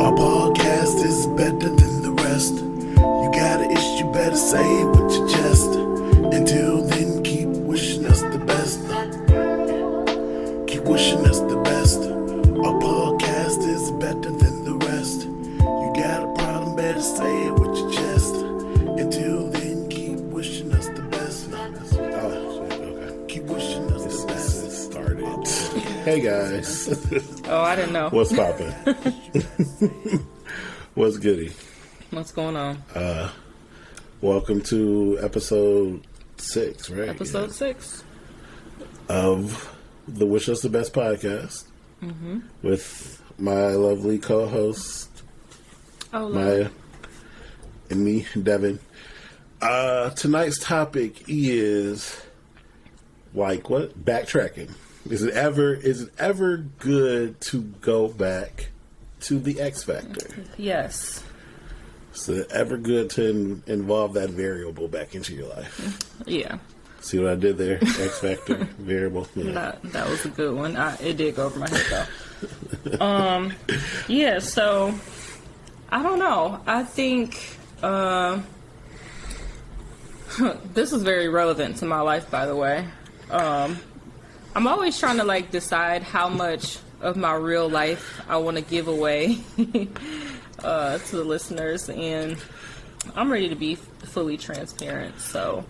Our podcast is better than the rest. You got an issue, better say it with your chest. Until then, keep wishing us the best. Keep wishing us the best. Our podcast is better than the rest. You got a problem, better say it with your chest. Until then, keep wishing us the best. Okay. Keep wishing us the best. Started. Hey guys. Oh, I didn't know. What's poppin'? What's goody? What's going on? Welcome to episode 6, right? Episode 6 of the Wish Us the Best podcast with my lovely co-host Miah and me, Devin. Tonight's topic is backtracking. Is it ever good to go back to the X Factor? Yes. Is it ever good to involve that variable back into your life? Yeah. See what I did there? X Factor, variable. Yeah. That was a good one. It did go over my head though. Yeah, so I don't know. I think this is very relevant to my life, by the way. I'm always trying to decide how much of my real life I want to give away to the listeners, and I'm ready to be fully transparent. So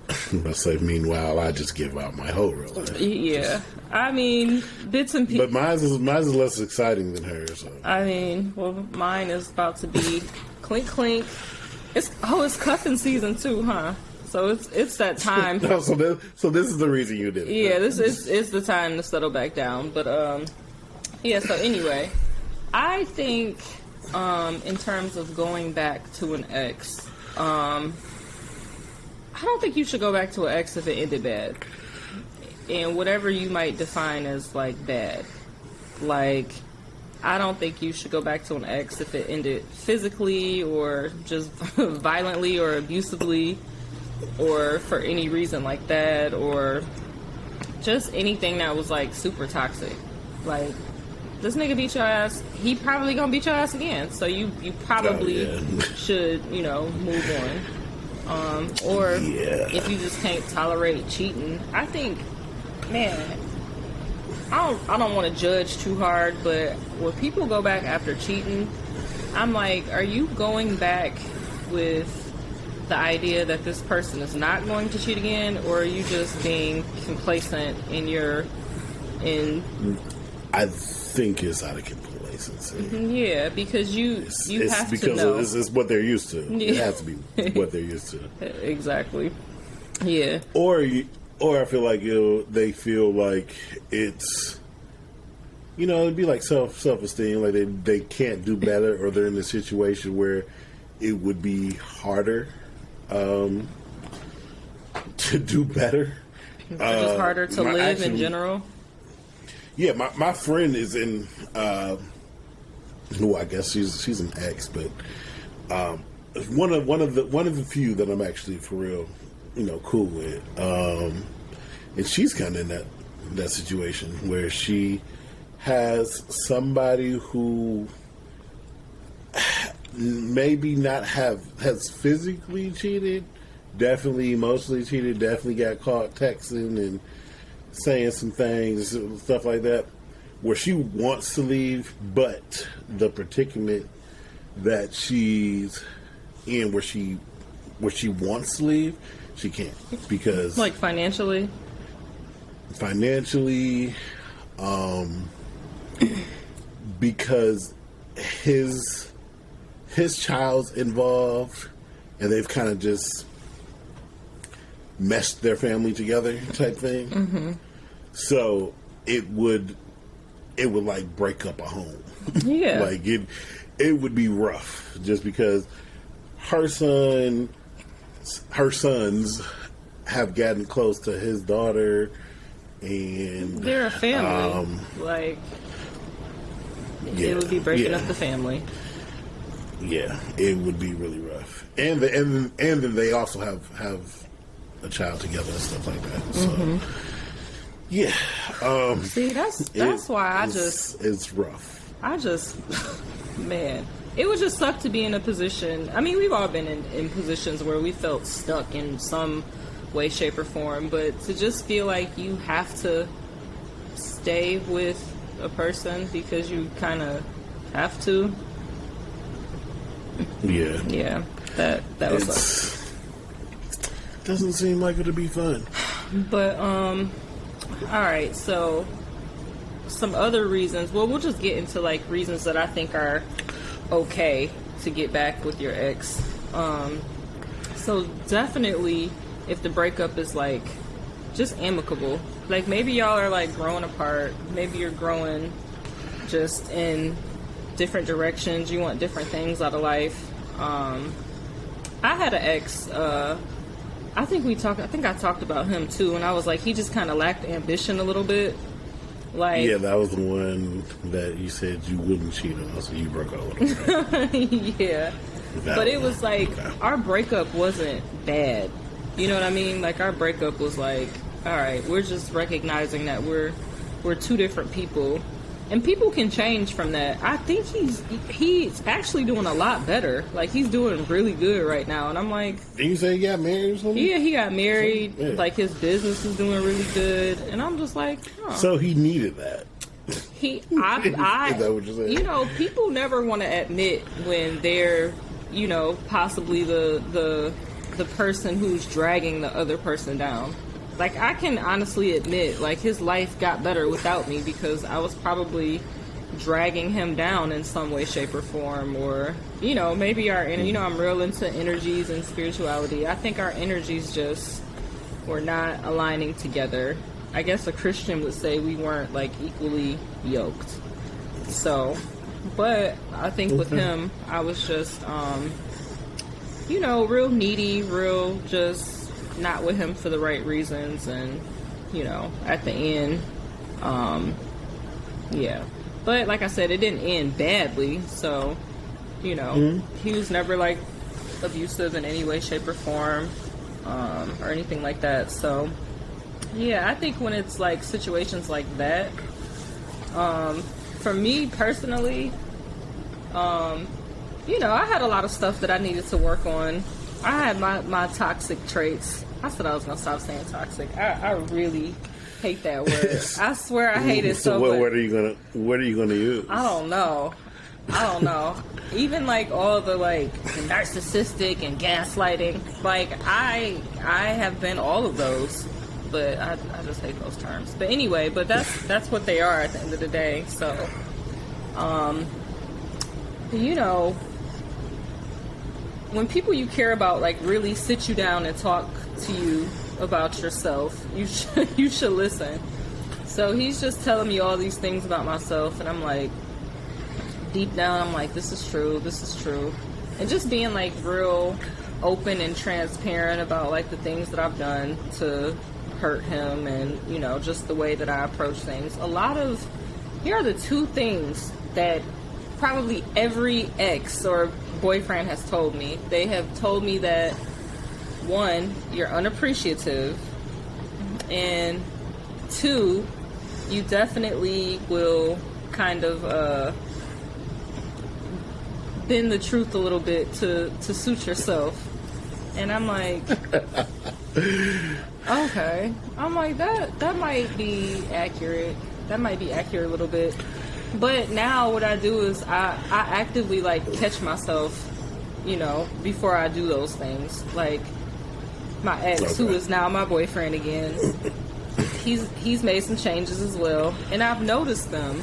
I say, meanwhile, I just give out my whole real life. Yeah, I mean, bits and pieces. But mine's is less exciting than hers. So. I mean, well, mine is about to be clink clink. It's cuffing season too, huh? So it's that time. No, so this is the reason you did it. Yeah, this is the time to settle back down. But yeah. So anyway, I think in terms of going back to an ex, I don't think you should go back to an ex if it ended bad, and whatever you might define as bad. I don't think you should go back to an ex if it ended physically or just violently or abusively, or for any reason like that, or just anything that was super toxic. This nigga beat your ass, he probably gonna beat your ass again, so you probably should move on. Or if you just can't tolerate cheating, I think, man, I don't want to judge too hard, but when people go back after cheating, I'm like, are you going back with the idea that this person is not going to cheat again, or are you just being complacent I think it's out of complacency. Yeah, because you have to know. It's what they're used to. Yeah. It has to be what they're used to. Exactly. Yeah. Or I feel like they feel like it's, it'd be like self-esteem, like they can't do better, or they're in a situation where it would be harder to do better. Just harder to live in general. Yeah, my friend is in. Who I guess she's an ex, but one of the few that I'm actually for real, cool with. And she's kind of in that situation where she has somebody who maybe not has physically cheated, definitely emotionally cheated, definitely got caught texting and saying some things, stuff like that, where she wants to leave, but the predicament that she's in, where she wants to leave, she can't, because financially, because his child's involved, and they've kind of just meshed their family together type thing. Mm-hmm. So it would break up a home. Yeah. It would be rough, just because her sons have gotten close to his daughter, and they're a family. It would be breaking up the family. Yeah, it would be really rough, and then they also have a child together and stuff like that. So, yeah. See, that's why it's rough. Man, it would just suck to be in a position. I mean, we've all been in positions where we felt stuck in some way, shape, or form, but to just feel like you have to stay with a person because you kind of have to. Yeah. Yeah, that was suck. Doesn't seem like it'll be fun. But all right, so some other reasons. Well, we'll just get into like reasons that I think are okay to get back with your ex. So definitely, if the breakup is like just amicable, like maybe y'all are like growing apart, maybe you're growing just in different directions, you want different things out of life. I had an ex, I think I talked about him too, and I was like, he just kind of lacked ambition a little bit. Like, yeah, that was the one that you said you wouldn't cheat on, so you broke up with him. Yeah. But it was like, our breakup wasn't bad. You know what I mean? Like, our breakup was like, all right, we're just recognizing that we're two different people. And people can change from that. I think he's actually doing a lot better. Like, he's doing really good right now. And I'm like... Did you say he got married or something? Yeah, he got married. Yeah. Like, his business is doing really good. And I'm just like, huh. So he needed that. Is that what you're saying? You know, people never want to admit when they're, you know, possibly the person who's dragging the other person down. Like, I can honestly admit, like, his life got better without me because I was probably dragging him down in some way, shape, or form. Or, you know, maybe you know, I'm real into energies and spirituality. I think our energies just were not aligning together. I guess a Christian would say we weren't, like, equally yoked. So, but I think with him, I was just, you know, real needy, real just... not with him for the right reasons, and you know, at the end, yeah. But like I said, it didn't end badly, so you know, he was never like abusive in any way, shape, or form, or anything like that. So yeah, I think when it's like situations like that, for me personally, you know, I had a lot of stuff that I needed to work on. I had my toxic traits. I said I was going to stop saying toxic. I really hate that word. I swear I hate it so much. What are you gonna use? I don't know. Even like all the like narcissistic and gaslighting. Like I have been all of those, but I just hate those terms. But anyway, but that's what they are at the end of the day. So, you know, when people you care about like really sit you down and talk to you about yourself, you should listen. So he's just telling me all these things about myself, and I'm like, deep down, I'm like, this is true, and just being like real open and transparent about like the things that I've done to hurt him, and you know, just the way that I approach things. Here are the two things that probably every ex or boyfriend has told me. They have told me that, one, you're unappreciative, and two, you definitely will kind of bend the truth a little bit to suit yourself. And I'm like, okay. I'm like, that might be accurate. That might be accurate a little bit. But now what I do is I actively like catch myself, you know, before I do those things. Like my ex, who is now my boyfriend again, he's made some changes as well, and I've noticed them.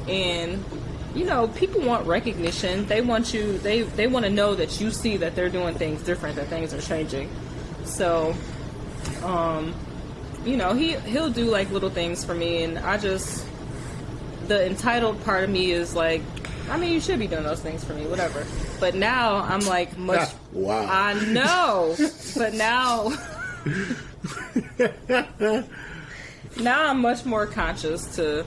And you know, people want recognition. They want you. They want to know that you see that they're doing things different, that things are changing. So, you know, he'll do like little things for me, and the entitled part of me is like, I mean, you should be doing those things for me, whatever. But now I'm like much. Wow. I know, but now I'm much more conscious to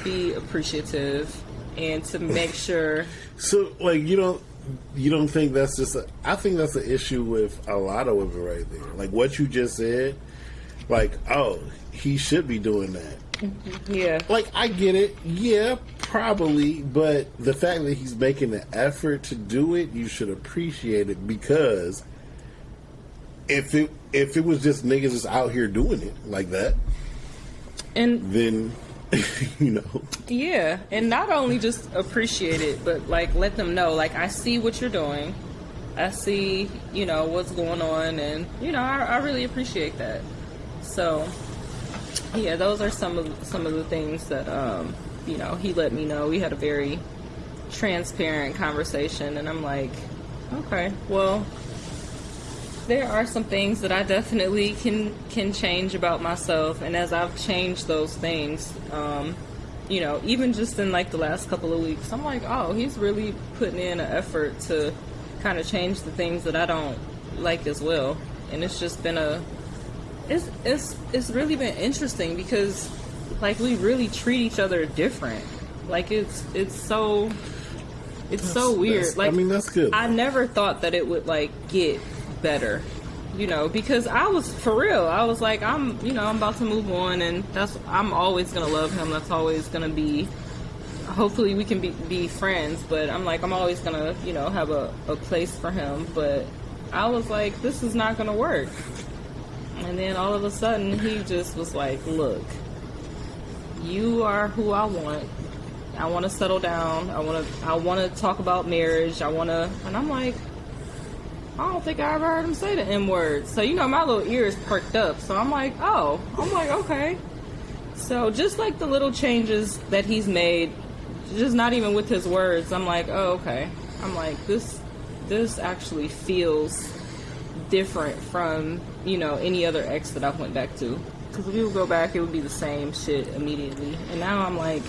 be appreciative and to make sure. So, like, you don't think that's just? I think that's the issue with a lot of women right there. Like what you just said. like, oh, he should be doing that. Yeah. Like, I get it. Yeah, probably. But the fact that he's making the effort to do it, you should appreciate it, because if it was just niggas just out here doing it like that, and then, you know. Yeah. And not only just appreciate it, but, like, let them know, like, I see what you're doing. I see, you know, what's going on, and, you know, I really appreciate that. So, yeah, those are some of the things that, you know, he let me know. We had a very transparent conversation, and I'm like, okay, well, there are some things that I definitely can change about myself, and as I've changed those things, you know, even just in, like, the last couple of weeks, I'm like, oh, he's really putting in an effort to kind of change the things that I don't like as well. And it's just been it's really been interesting, because, like, we really treat each other different. Like, it's so weird. Like, I mean, that's good. I never thought that it would, like, get better, you know, because I was, for real, I was like, I'm about to move on, and I'm always gonna love him. That's always gonna be, hopefully we can be friends, but I'm like, I'm always gonna, you know, have a place for him. But I was like, this is not gonna work. And then all of a sudden he just was like, look, you are who I want. I want to settle down. I want to talk about marriage. And I'm like, I don't think I ever heard him say the M word. So, you know, my little ears perked up. So I'm like, okay. So just like the little changes that he's made, just not even with his words, I'm like, oh, okay. I'm like, this actually feels different from, you know, any other ex that I went back to. Because if we would go back, it would be the same shit immediately. And now I'm like,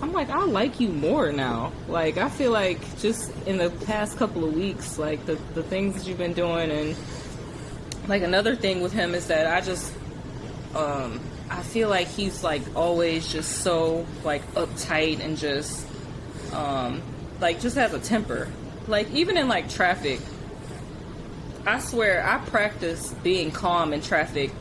I like you more now. Like, I feel like just in the past couple of weeks, like, the things that you've been doing. And, like, another thing with him is that I just, I feel like he's, like, always just so, like, uptight and just, like, just has a temper. Like, even in, like, traffic, I swear I practice being calm in traffic,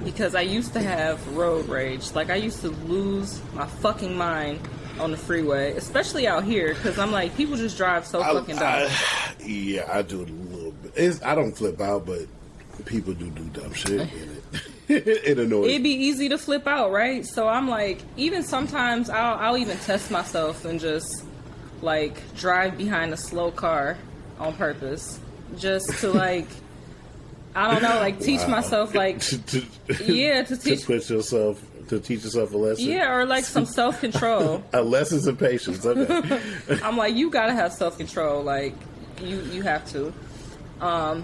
because I used to have road rage. Like, I used to lose my fucking mind on the freeway, especially out here, because I'm like, people just drive so fucking dumb. Yeah, I do it a little bit. I don't flip out, but people do dumb shit, and it annoys me. It'd be easy to flip out, right? So I'm like, even sometimes I'll even test myself and just, like, drive behind a slow car on purpose, just to, like, I don't know, like, teach myself, like, to teach yourself a lesson. Yeah, or, like, some self-control. A lessons in patience. Okay. I'm like, you gotta have self-control. Like, you have to.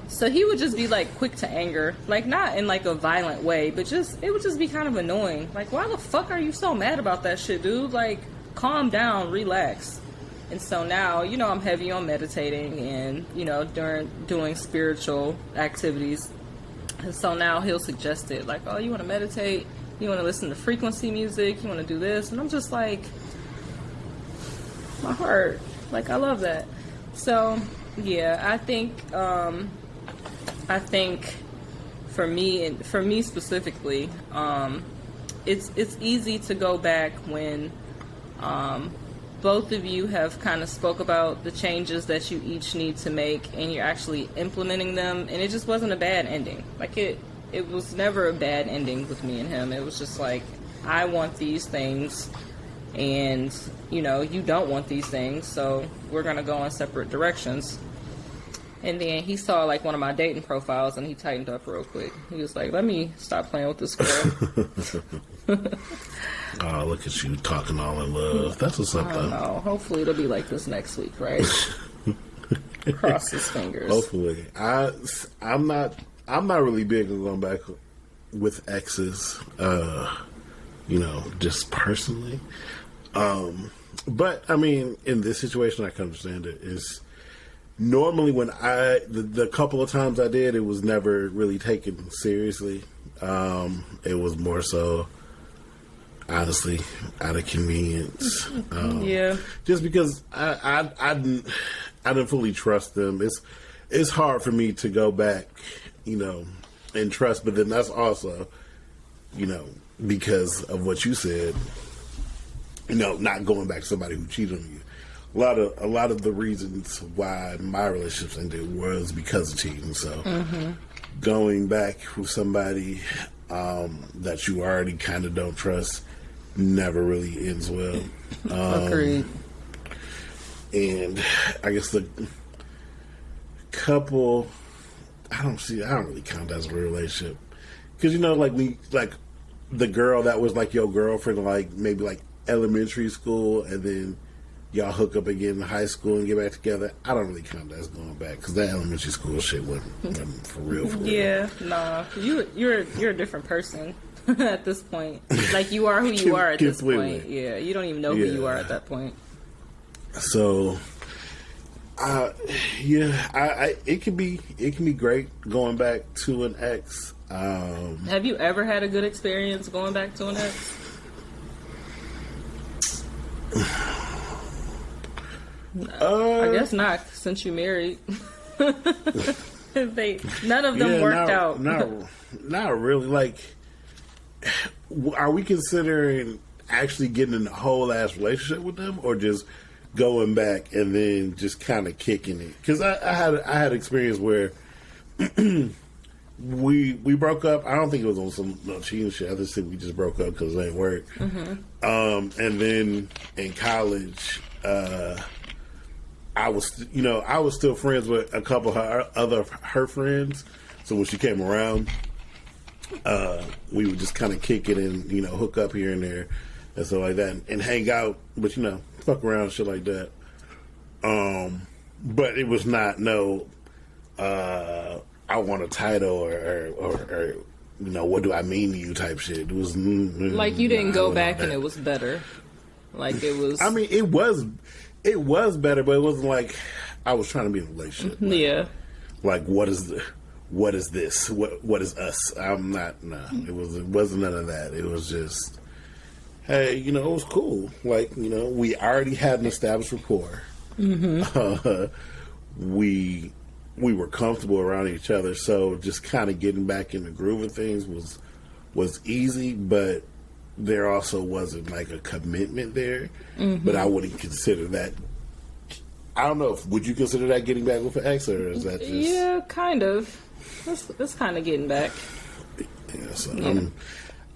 So he would just be, like, quick to anger. Like, not in, like, a violent way, but it would just be kind of annoying. Like, why the fuck are you so mad about that shit, dude? Like, calm down, relax. And so now, you know, I'm heavy on meditating and, you know, doing spiritual activities. And so now he'll suggest it. Like, oh, you want to meditate? You want to listen to frequency music? You want to do this? And I'm just like, my heart. Like, I love that. So, yeah, I think for me specifically, it's easy to go back when, both of you have kind of spoke about the changes that you each need to make, and you're actually implementing them, and it just wasn't a bad ending. Like, it was never a bad ending with me and him. It was just like, I want these things, and, you know, you don't want these things, so we're going to go in separate directions. And then he saw, like, one of my dating profiles, and he tightened up real quick. He was like, let me stop playing with this girl. Oh, look at you talking all in love. That's what's up, though. I don't know. Hopefully it'll be like this next week, right? Cross his fingers. Hopefully. I'm not really big on going back with exes, you know, just personally. But, I mean, in this situation, I can understand it. Is normally when the couple of times I did, it was never really taken seriously. It was more so, honestly, out of convenience. Yeah. Just because I didn't fully trust them. It's hard for me to go back, you know, and trust. But then that's also, because of what you said, not going back to somebody who cheated on you. A lot of the reasons why my relationships ended was because of cheating. So going back with somebody that you already kind of don't trust never really ends well. Agreed. And I guess the couple, I don't really count that as a real relationship. Because, like the girl that was like your girlfriend, like maybe like elementary school, and then y'all hook up again in high school and get back together. I don't really count that as going back, because that elementary school shit wasn't for real. Yeah, nah. You're a different person at this point. Like, you are who you are at this point. Yeah, you don't even know who you are at that point. So, it can be great going back to an ex. Have you ever had a good experience going back to an ex? I guess not, since you married. None of them worked out. Not really. Like, are we considering actually getting in a whole ass relationship with them, or just going back and then just kind of kicking it? Because I had experience where we broke up. I don't think it was on some cheating shit. I just think we just broke up because it didn't work. And then in college, I was still friends with a couple of her friends. So when she came around, we would just kind of kick it and hook up here and there and stuff like that, and hang out, but fuck around and shit like that. But it was not I want a title or what do I mean to you type shit. It was like you didn't go back and it was better. Like it was. I mean, it was better, but it wasn't like I was trying to be in a relationship. Yeah. Like what is this? What is us? I'm not. Nah. It wasn't none of that. It was just, hey, it was cool. Like we already had an established rapport. We were comfortable around each other, so just kind of getting back in the groove of things was easy, but there also wasn't like a commitment there. But I wouldn't consider that. I don't know. Would you consider that getting back with an ex, or is that just? Yeah, kind of. That's kind of getting back. Yeah, so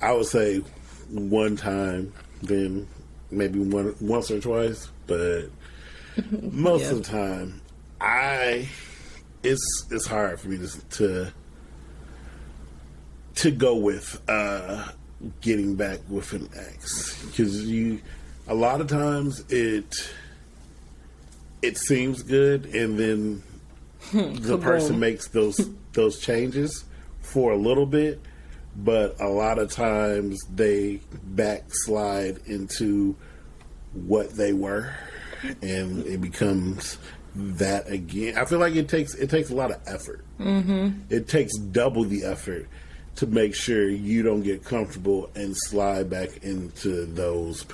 I would say one time, then maybe once or twice, but most of the time, it's hard for me to go with getting back with an ex, because a lot of times it seems good, and then the person makes those changes for a little bit, but a lot of times they backslide into what they were, and it becomes that again. I feel like it takes a lot of effort. It takes double the effort to make sure you don't get comfortable and slide back into those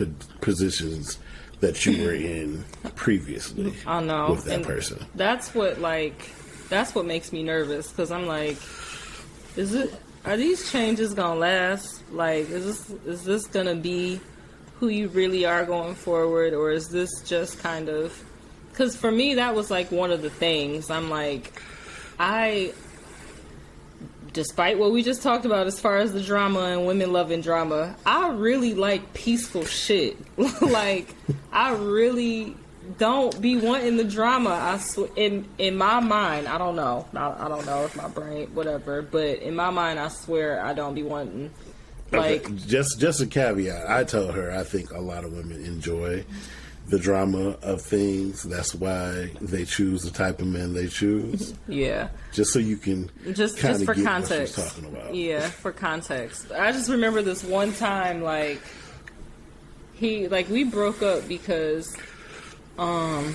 positions that you were in previously. I know. With that person. That's what makes me nervous, because I'm like, are these changes gonna last? Like, is this gonna be who you really are going forward, or is this just kind of? Because for me, that was like one of the things. I'm like, despite what we just talked about as far as the drama and women loving drama, I really like peaceful shit. Like, I really don't be wanting the drama. In my mind, I don't know. I don't know if my brain, whatever. But in my mind, I swear I don't be wanting. Like, okay, just a caveat. I told her I think a lot of women enjoy the drama of things. That's why they choose the type of men they choose. Yeah. Just so you can just for get context. What she's talking about. Yeah, for context. I just remember this one time, like, we broke up because I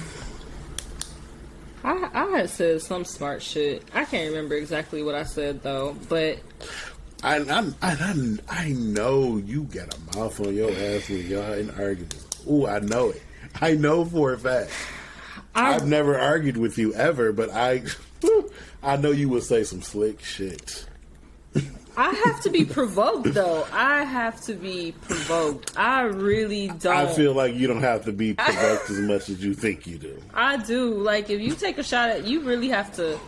had said some smart shit. I can't remember exactly what I said though, but I know you got a mouth on your ass when y'all in arguments. Ooh, I know it. I know for a fact. I've never argued with you ever, but I know you would say some slick shit. I have to be provoked, though. I have to be provoked. I really don't. I feel like you don't have to be provoked as much as you think you do. I do. Like, if you take a shot at, you really have to.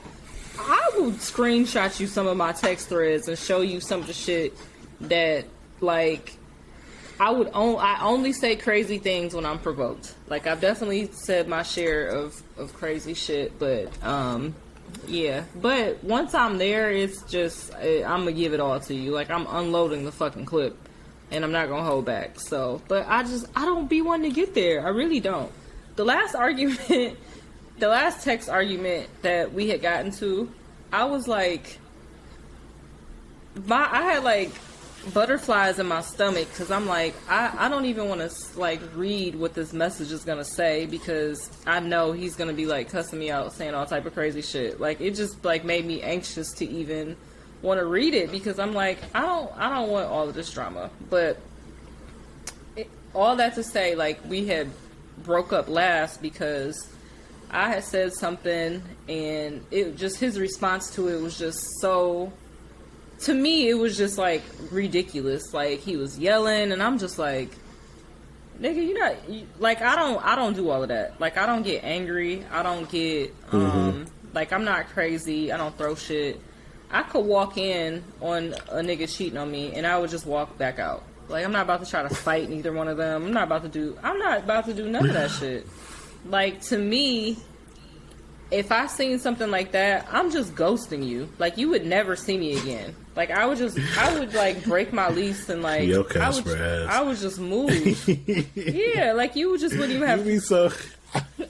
I will screenshot you some of my text threads and show you some of the shit that, like, I only say crazy things when I'm provoked. Like, I've definitely said my share of crazy shit, but, yeah. But once I'm there, it's just, I'm gonna give it all to you. Like, I'm unloading the fucking clip, and I'm not gonna hold back. So, but I don't be one to get there. I really don't. The last text argument that we had gotten to, I was like, I had like butterflies in my stomach because I'm like, I don't even want to like read what this message is gonna say because I know he's gonna be like cussing me out, saying all type of crazy shit. Like, it just like made me anxious to even want to read it because I'm like, I don't want all of this drama. But all that to say, like, we had broke up last because I had said something and it just, his response to it was just so, to me, it was just like ridiculous. Like, he was yelling and I'm just like, nigga, like, I don't do all of that. Like, I don't get angry. I don't get, like, I'm not crazy. I don't throw shit. I could walk in on a nigga cheating on me and I would just walk back out. Like, I'm not about to try to fight neither one of them. I'm not about to do none of that shit. Like, to me, if I seen something like that, I'm just ghosting you. Like, you would never see me again. Like, I would like break my lease and like, I would just move. Yeah, like, you just wouldn't even have. You be so.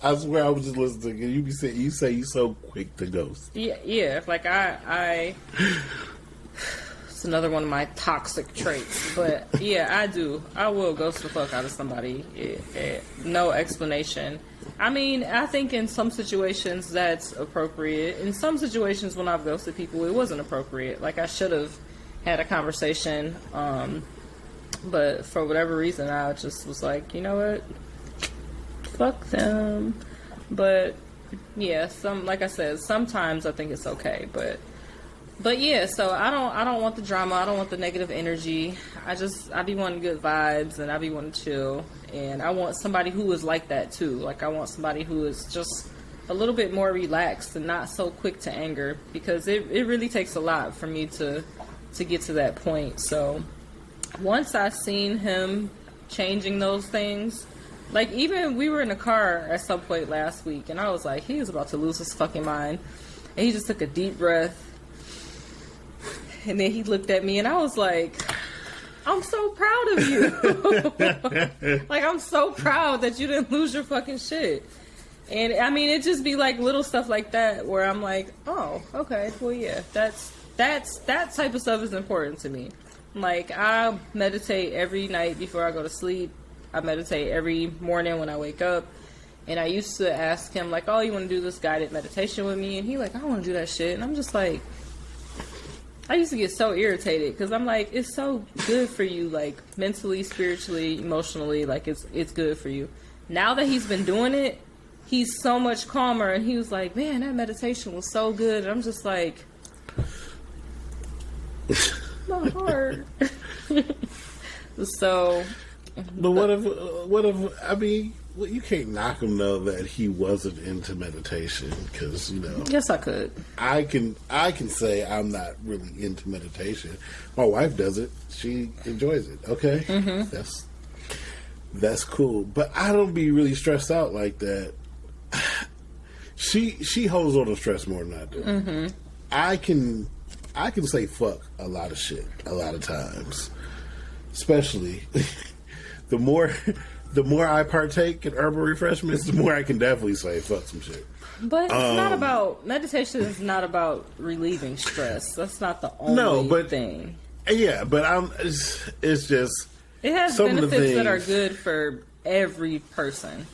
I swear, I was just listening, and you say you so quick to ghost. Yeah. Like, I. It's another one of my toxic traits, but yeah, I do. I will ghost the fuck out of somebody. No explanation. I mean, I think in some situations that's appropriate. In some situations when I've ghosted people, it wasn't appropriate. Like, I should have had a conversation, but for whatever reason, I just was like, you know what? Fuck them. But yeah, like I said, sometimes I think it's okay, but yeah, so I don't want the drama. I don't want the negative energy. I be wanting good vibes and I be wanting to chill. And I want somebody who is like that too. Like, I want somebody who is just a little bit more relaxed and not so quick to anger, because it really takes a lot for me to get to that point. So once I seen him changing those things, like, even we were in a car at some point last week and I was like, he is about to lose his fucking mind. And he just took a deep breath. And then he looked at me and I was like, I'm so proud of you. Like, I'm so proud that you didn't lose your fucking shit. And I mean, it just be like little stuff like that where I'm like, oh, okay, well, yeah, that type of stuff is important to me. Like, I meditate every night before I go to sleep. I meditate every morning when I wake up. And I used to ask him, like, oh, you want to do this guided meditation with me? And he like, I don't want to do that shit. And I'm just like, I used to get so irritated because I'm like, it's so good for you, like, mentally, spiritually, emotionally, like, it's good for you. Now that he's been doing it, he's so much calmer, and he was like, man, that meditation was so good. And I'm just like, my heart. So, but what if I mean, well, you can't knock him though that he wasn't into meditation, because, you know. Yes, I could. I can say I'm not really into meditation. My wife does it. She enjoys it. Okay, that's cool. But I don't be really stressed out like that. She holds on to stress more than I do. I can say fuck a lot of shit a lot of times, especially the more I partake in herbal refreshments, the more I can definitely say fuck some shit. But it's not about, meditation is not about relieving stress. That's not the only thing. Yeah, but it's just, it has benefits that are good for every person.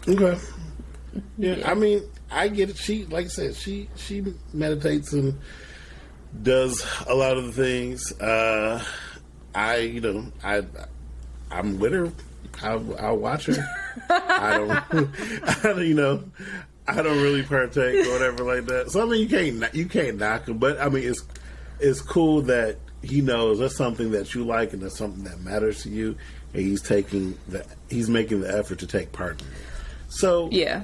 Okay. Yeah, I mean, I get it. She, like I said, she meditates and does a lot of the things. I'm with her. I'll watch her. I don't really partake or whatever like that. So I mean, you can't knock them, but I mean, it's cool that he knows that's something that you like and that's something that matters to you, and he's making the effort to take part in it. So Yeah.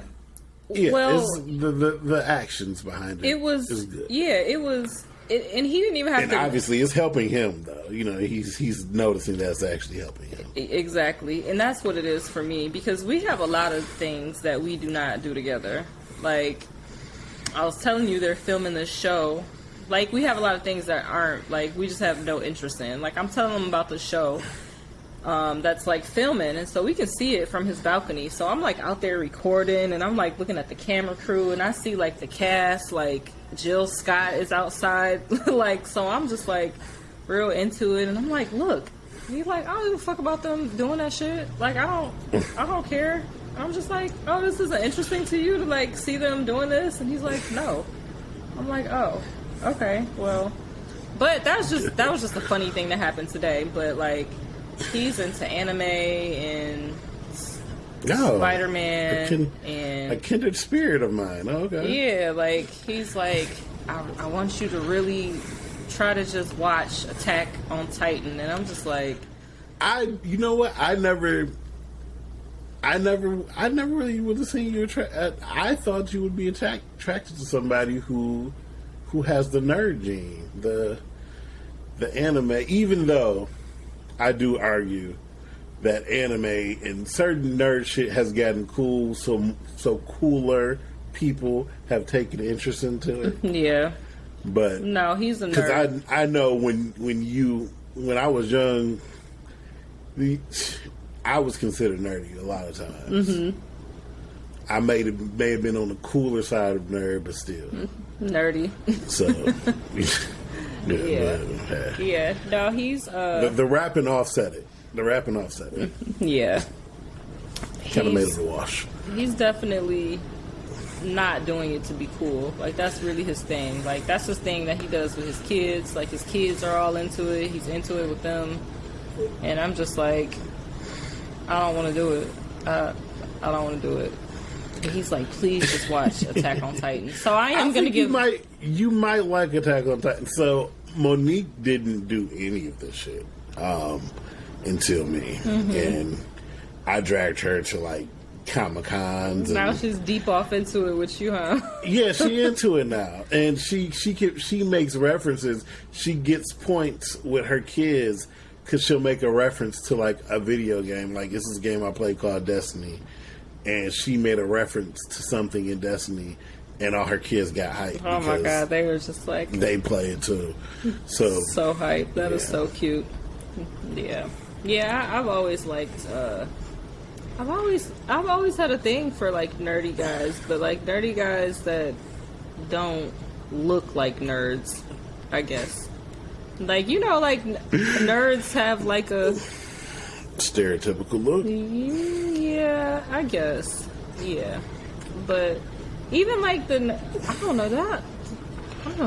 yeah, Well, it's the actions behind it. It was is good. Yeah, it was. And he didn't even have And to. obviously, it's helping him, though. You know, he's noticing that's actually helping him. Exactly. And that's what it is for me, because we have a lot of things that we do not do together. Like, I was telling you, they're filming this show. Like, we have a lot of things that aren't, like, we just have no interest in. Like, I'm telling him about the show that's, like, filming, and so we can see it from his balcony. So I'm, like, out there recording, and I'm, like, looking at the camera crew, and I see, like, the cast, like, Jill Scott is outside. Like, so I'm just, like, real into it, and I'm like, look. And he's like, I don't give a fuck about them doing that shit. Like, I don't care. I'm just like, oh, this isn't interesting to you to, like, see them doing this? And he's like, no. I'm like, oh, okay, well. But that was just a funny thing that happened today. But, like, he's into anime and Spider-Man and a kindred spirit of mine. Oh, okay. Yeah, like, he's like, I want you to really try to just watch Attack on Titan. And I'm just like, you know what? I never really would have seen you I thought you would be attracted to somebody who has the nerd gene, the anime. Even though I do argue that anime and certain nerd shit has gotten cool, so cooler people have taken interest into it. yeah. But No, he's a nerd. because I know when I was young, I was considered nerdy a lot of times. Mm-hmm. I may have been on the cooler side of nerd, but still nerdy. So yeah. Yeah. No, he's the rapping offset it. The rapping offset it. Yeah. Kind of made it a wash. He's definitely not doing it to be cool. Like, that's really his thing. Like, that's his thing that he does with his kids. Like, his kids are all into it. He's into it with them. And I'm just like, I don't want to do it. I don't want to do it. And he's like, please just watch Attack on Titan. So I am going to give... You might like Attack on Titan. So Monique didn't do any of this shit until me. Mm-hmm. And I dragged her to, like, Comic-Cons. Now she's deep off into it with you, huh? Yeah, she into it now. And she makes references. She gets points with her kids because she'll make a reference to, like, a video game. Like, this is a game I play called Destiny. And she made a reference to something in Destiny, and all her kids got hyped. Oh my god, they were just like... They play it too. So hyped. That is so cute. Yeah. Yeah, I've always liked... I've always had a thing for, like, nerdy guys, but, like, nerdy guys that don't look like nerds, I guess. Like, you know, like, nerds have, like, a... stereotypical look. Yeah, I guess. Yeah. But even like I don't know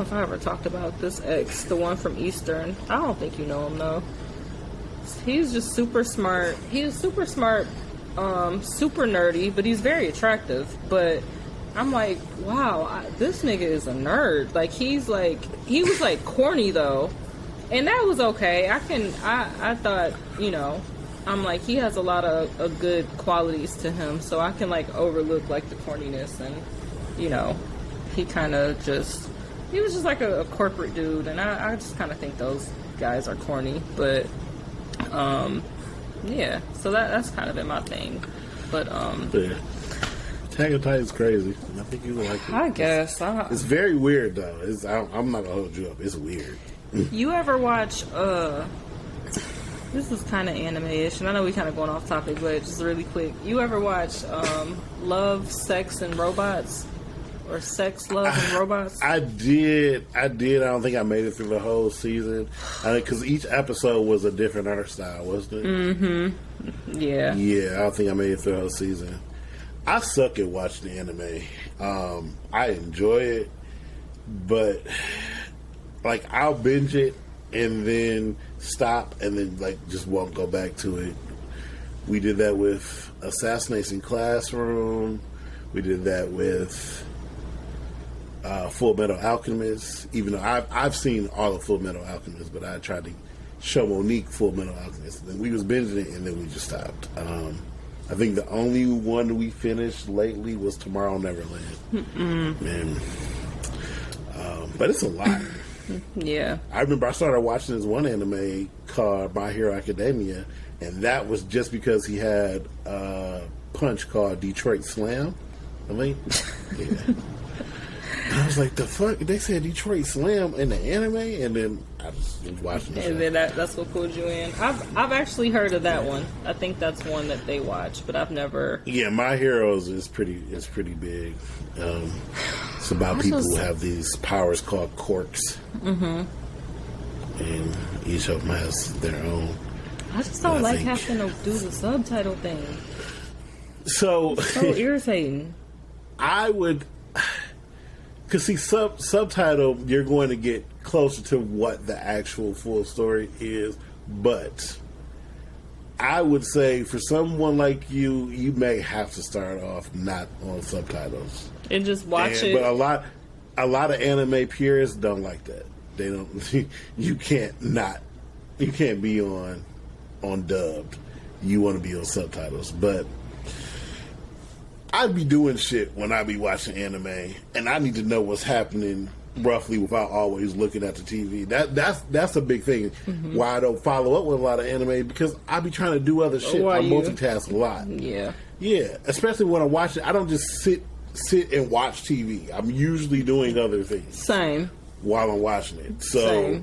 if I ever talked about this ex, the one from Eastern. I don't think you know him though. He's just super smart. He's super smart, super nerdy, but he's very attractive. But I'm like, wow, this nigga is a nerd. Like, he was like corny though. And that was okay. I thought, you know, I'm like, he has a lot of good qualities to him, so I can, like, overlook, like, the corniness, and, you know, he was just like a corporate dude, and I just kind of think those guys are corny, but, yeah, so that's kind of been my thing, but, yeah. Attack on Titan's crazy. I think you like it. I guess. It's very weird, though. I'm not gonna hold you up. It's weird. You ever watch, this is kind of anime-ish, and I know we kind of going off topic, but just really quick. You ever watch Love, Sex, and Robots? Or Sex, Love, and Robots? I did. I don't think I made it through the whole season. Because each episode was a different art style, wasn't it? Mm-hmm. Yeah. Yeah, I don't think I made it through the whole season. I suck at watching anime. I enjoy it, but, like, I'll binge it and then stop and then, like, just won't go back to it. We did that with Assassination Classroom. We did that with Full Metal Alchemist, even though I've seen all of Full Metal Alchemist, but I tried to show Monique Full Metal Alchemist. And then we was binging it, and then we just stopped. I think the only one we finished lately was Tomorrow Neverland. And, but it's a lot. Yeah. I remember I started watching this one anime called My Hero Academia, and that was just because he had a punch called Detroit Slam. I mean, yeah. I was like, the fuck? They said Detroit Slam in the anime? And then I just was watching the show. And then that's what pulled you in. I've actually heard of that one. I think that's one that they watch, but I've never... Yeah, My Heroes is pretty big. It's about people who have these powers called quirks. Mm-hmm. And each of them has their own. I just don't like having to do the subtitle thing. So irritating. I would... Because see, subtitle, you're going to get closer to what the actual full story is. But I would say for someone like you, you may have to start off not on subtitles and just watch it. But a lot of anime purists don't like that. They don't. You can't be on dubbed. You want to be on subtitles, but. I'd be doing shit when I be watching anime, and I need to know what's happening roughly without always looking at the TV. That's a big thing. Mm-hmm. Why I don't follow up with a lot of anime, because I be trying to do other shit. I multitask a lot. Yeah. Especially when I'm watching. I don't just sit and watch TV. I'm usually doing other things. Same. While I'm watching it. So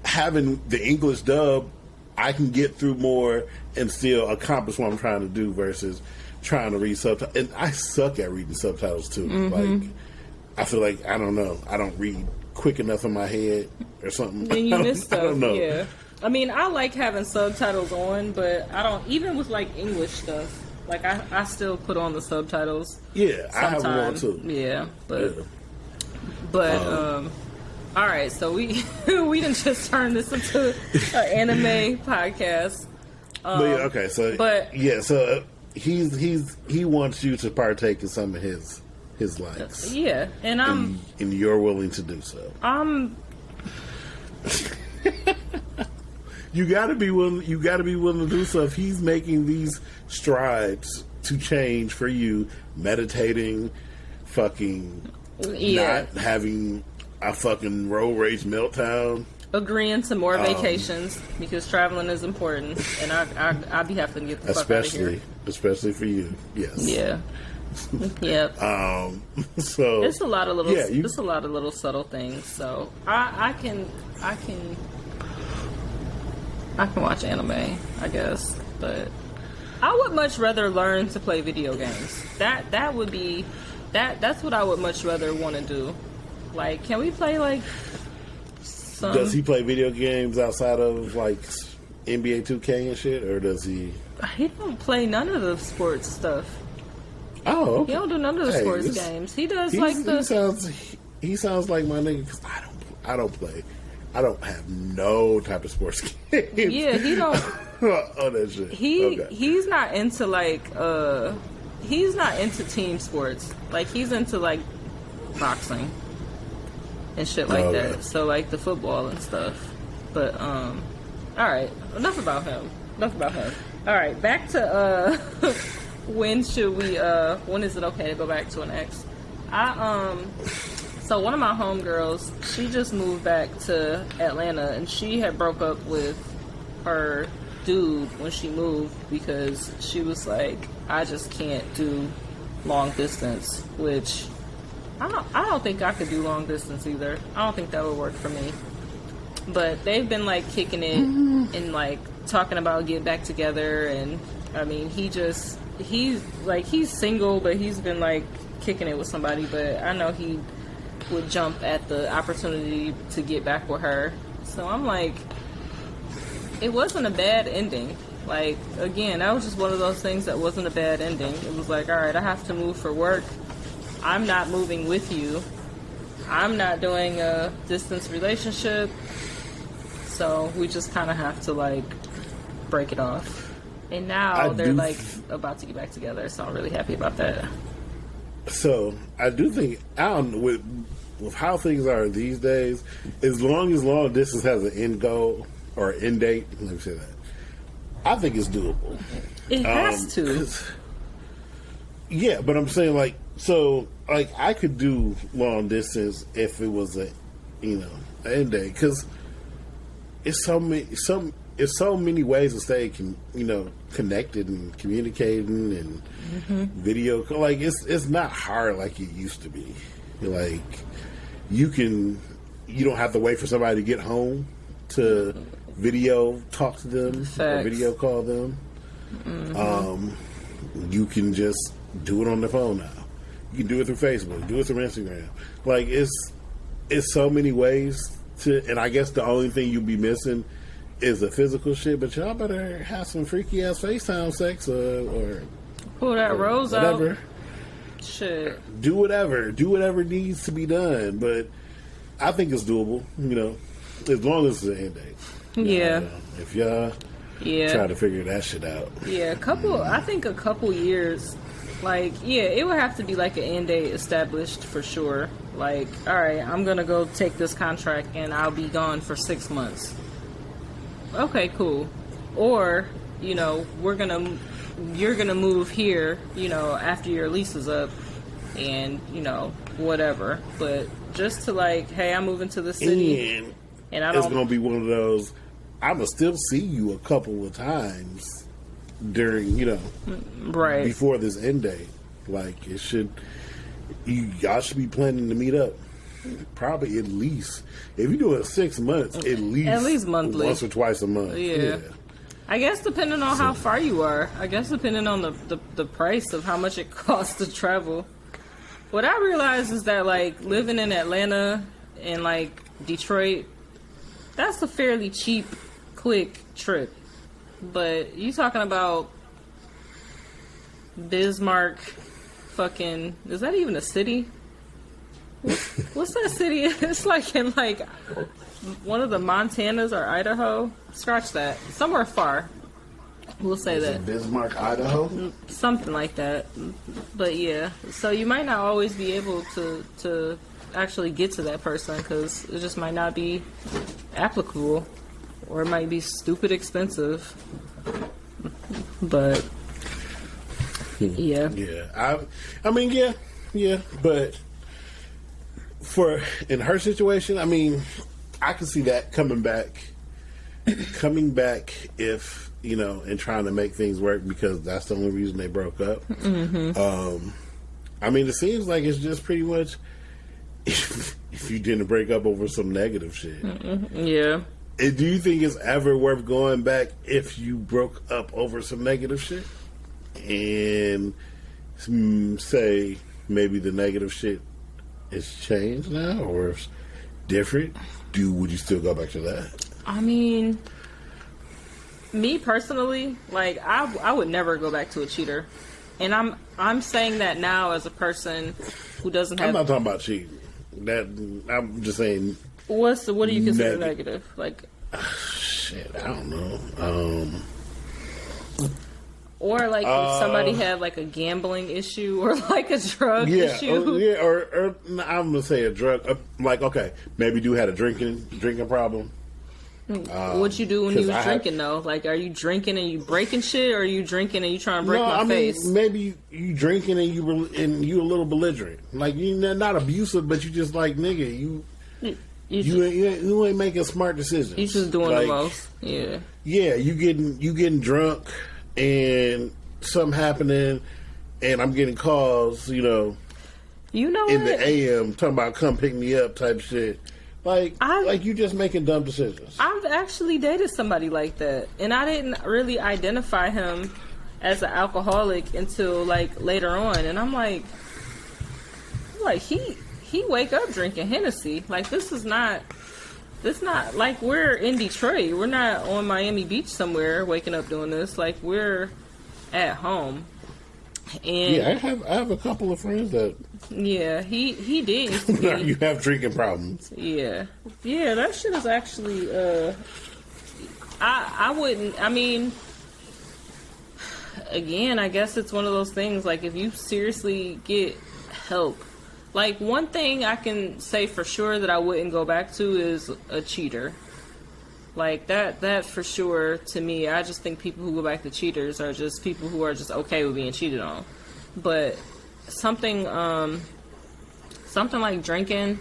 having the English dub, I can get through more and still accomplish what I'm trying to do versus trying to read subtitles. And I suck at reading subtitles too. Mm-hmm. Like, I feel like, I don't know, I don't read quick enough in my head or something. Then you miss stuff. I don't know. Yeah. I mean, I like having subtitles on, but I don't, even with like English stuff, like I still put on the subtitles. Yeah, sometimes. I have them on too. Yeah, but all right, so we didn't just turn this into an anime podcast. So he wants you to partake in some of his likes. Yeah, and you're willing to do so. You gotta be willing. You gotta be willing to do so. If he's making these strides to change for you, meditating, fucking not having a fucking road rage meltdown. Agreeing to more vacations because traveling is important, and I be having to get the fuck out of here. Especially for you, yes. Yeah. Yep. So it's a lot of little. It's a lot of little subtle things. So I can watch anime, I guess, but I would much rather learn to play video games. That would be that's what I would much rather want to do. Like, can we play like? Does he play video games outside of like NBA 2K and shit, or does he? He don't play none of the sports stuff. Oh, okay. He don't do none of the sports games. He does like the. He sounds like my nigga because I don't play. I don't have no type of sports games. Yeah, he don't. Oh, that shit. He's not into like he's not into team sports. Like he's into like boxing and shit like that. So like the football and stuff. But all right, enough about him. All right, back to when is it okay to go back to an ex? So one of my homegirls, she just moved back to Atlanta, and she had broke up with her dude when she moved because she was like, I just can't do long distance, which I don't think I could do long distance either. I don't think that would work for me. But they've been like kicking it and like talking about getting back together, and I mean he's single, but he's been like kicking it with somebody, but I know he would jump at the opportunity to get back with her. So I'm like, it wasn't a bad ending. Like, again, that was just one of those things that wasn't a bad ending. It was like, all right, I have to move for work. I'm not moving with you. I'm not doing a distance relationship. So we just kind of have to like break it off. And now they're like about to get back together. So I'm really happy about that. So I do think, I don't know, with how things are these days, as long as long distance has an end goal or end date, let me say that, I think it's doable. It has to. Yeah, but I'm saying like, so like I could do long distance if it was a, an end date, because it's so many ways to stay connected and communicating and video. Like it's not hard like it used to be. Like you don't have to wait for somebody to get home to video talk to them or video call them. You can just do it on the phone now. You can do it through Facebook, do it through Instagram. Like it's so many ways to, and I guess the only thing you'll be missing is the physical shit. But y'all better have some freaky ass FaceTime sex or pull that rose whatever. out. Shit. Do whatever needs to be done. But I think it's doable. As long as it's an end date. Yeah. If y'all try to figure that shit out. Yeah, I think a couple years. Like, yeah, it would have to be like an end date established for sure. Like, all right, I'm going to go take this contract and I'll be gone for 6 months. Okay, cool. Or, you're going to move here, after your lease is up and, whatever. But just to like, hey, I'm moving to the city. And I don't. It's going to be one of those, I'm going to still see you a couple of times during, right before this end date. Like y'all should be planning to meet up probably at least, if you do it 6 months, at least monthly, once or twice a month. Yeah. I guess depending on how far you are. I guess depending on the price of how much it costs to travel. What I realize is that like living in Atlanta and like Detroit, that's a fairly cheap, quick trip. But you talking about Bismarck, fucking, is that even a city? What's that city? It's like in like one of the Montanas or Idaho. Scratch that. Somewhere far. We'll say that. Bismarck, Idaho? Something like that. But yeah, so you might not always be able to actually get to that person because it just might not be applicable. Or it might be stupid expensive. But yeah. Yeah. I mean, yeah. But in her situation, I mean, I can see that coming back if, and trying to make things work, because that's the only reason they broke up. I mean, it seems like it's just pretty much if you didn't break up over some negative shit. Yeah. Do you think it's ever worth going back if you broke up over some negative shit? And say maybe the negative shit is changed now or it's different? Would you still go back to that? I mean, me personally, like I would never go back to a cheater. And I'm saying that now as a person who doesn't have. I'm not talking about cheating. I'm just saying. What do you consider negative? Like, shit, I don't know. Or like if somebody had like a gambling issue or like a drug issue. Or I'm gonna say a drug. Like, okay, maybe you had a drinking problem. What you do when you was drinking though? Like, are you drinking and you breaking shit, or are you drinking and you trying to break my face? Maybe you drinking and you a little belligerent. Like, you not abusive, but you just like, nigga, you ain't making smart decisions. You just doing the most. Yeah. Yeah, you getting drunk and something happening, and I'm getting calls, in the AM talking about come pick me up type shit. Like you just making dumb decisions. I've actually dated somebody like that, and I didn't really identify him as an alcoholic until like later on, and I'm like he wake up drinking Hennessy. Like this not like we're in Detroit. We're not on Miami Beach somewhere waking up doing this. Like we're at home. And yeah, I have a couple of friends that. Yeah, he did. Used to be, you have drinking problems. Yeah, that shit is actually. I wouldn't. I mean, again, I guess it's one of those things. Like if you seriously get help. Like, one thing I can say for sure that I wouldn't go back to is a cheater. Like, that for sure, to me, I just think people who go back to cheaters are just people who are just okay with being cheated on. But something like drinking,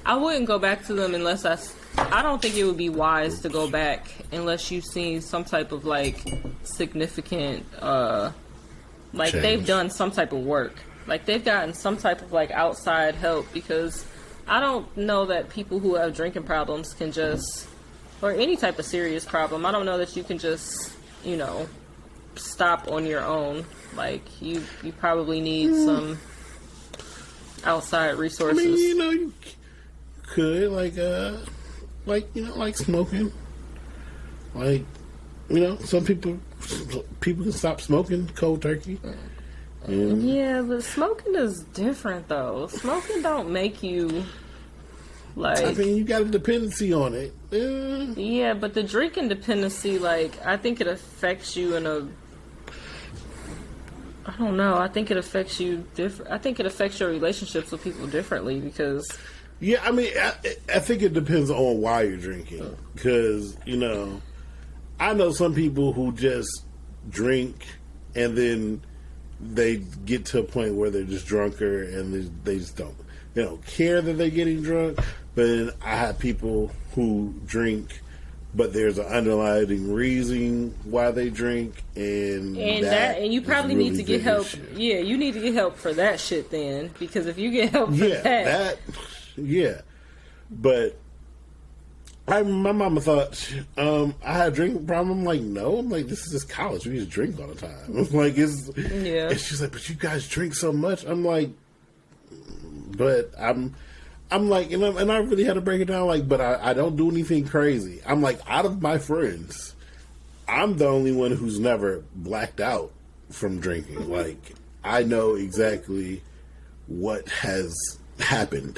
I wouldn't go back to them unless I don't think it would be wise to go back unless you've seen some type of, like, significant, like, change. They've done some type of work. Like, they've gotten some type of, like, outside help, because I don't know that people who have drinking problems can just, or any type of serious problem, I don't know that you can just, you know, stop on your own. Like, you probably need some outside resources. I mean, you know, you could, like, you know, like smoking. Like, you know, some people can stop smoking cold turkey. Yeah, but smoking is different, though. Smoking don't make you, like... I mean, you got a dependency on it. Yeah, but the drinking dependency, like, I think it affects you in a... I don't know. I think it affects you different. I think it affects your relationships with people differently, because... Yeah, I mean, I think it depends on why you're drinking. Because, you know, I know some people who just drink and then they get to a point where they're just drunker and they just don't care that they're getting drunk. But then I have people who drink, but there's an underlying reason why they drink, and you probably really need to get help. shit. Yeah, you need to get help for that shit then, because if you get help for that yeah. But my mama thought I had a drinking problem. I'm like, no. I'm like, this is just college. We just drink all the time. I'm like, yeah. And she's like, but you guys drink so much. I'm like, but I'm like, and I really had to break it down. Like, but I don't do anything crazy. I'm like, out of my friends, I'm the only one who's never blacked out from drinking. Like, I know exactly what has happened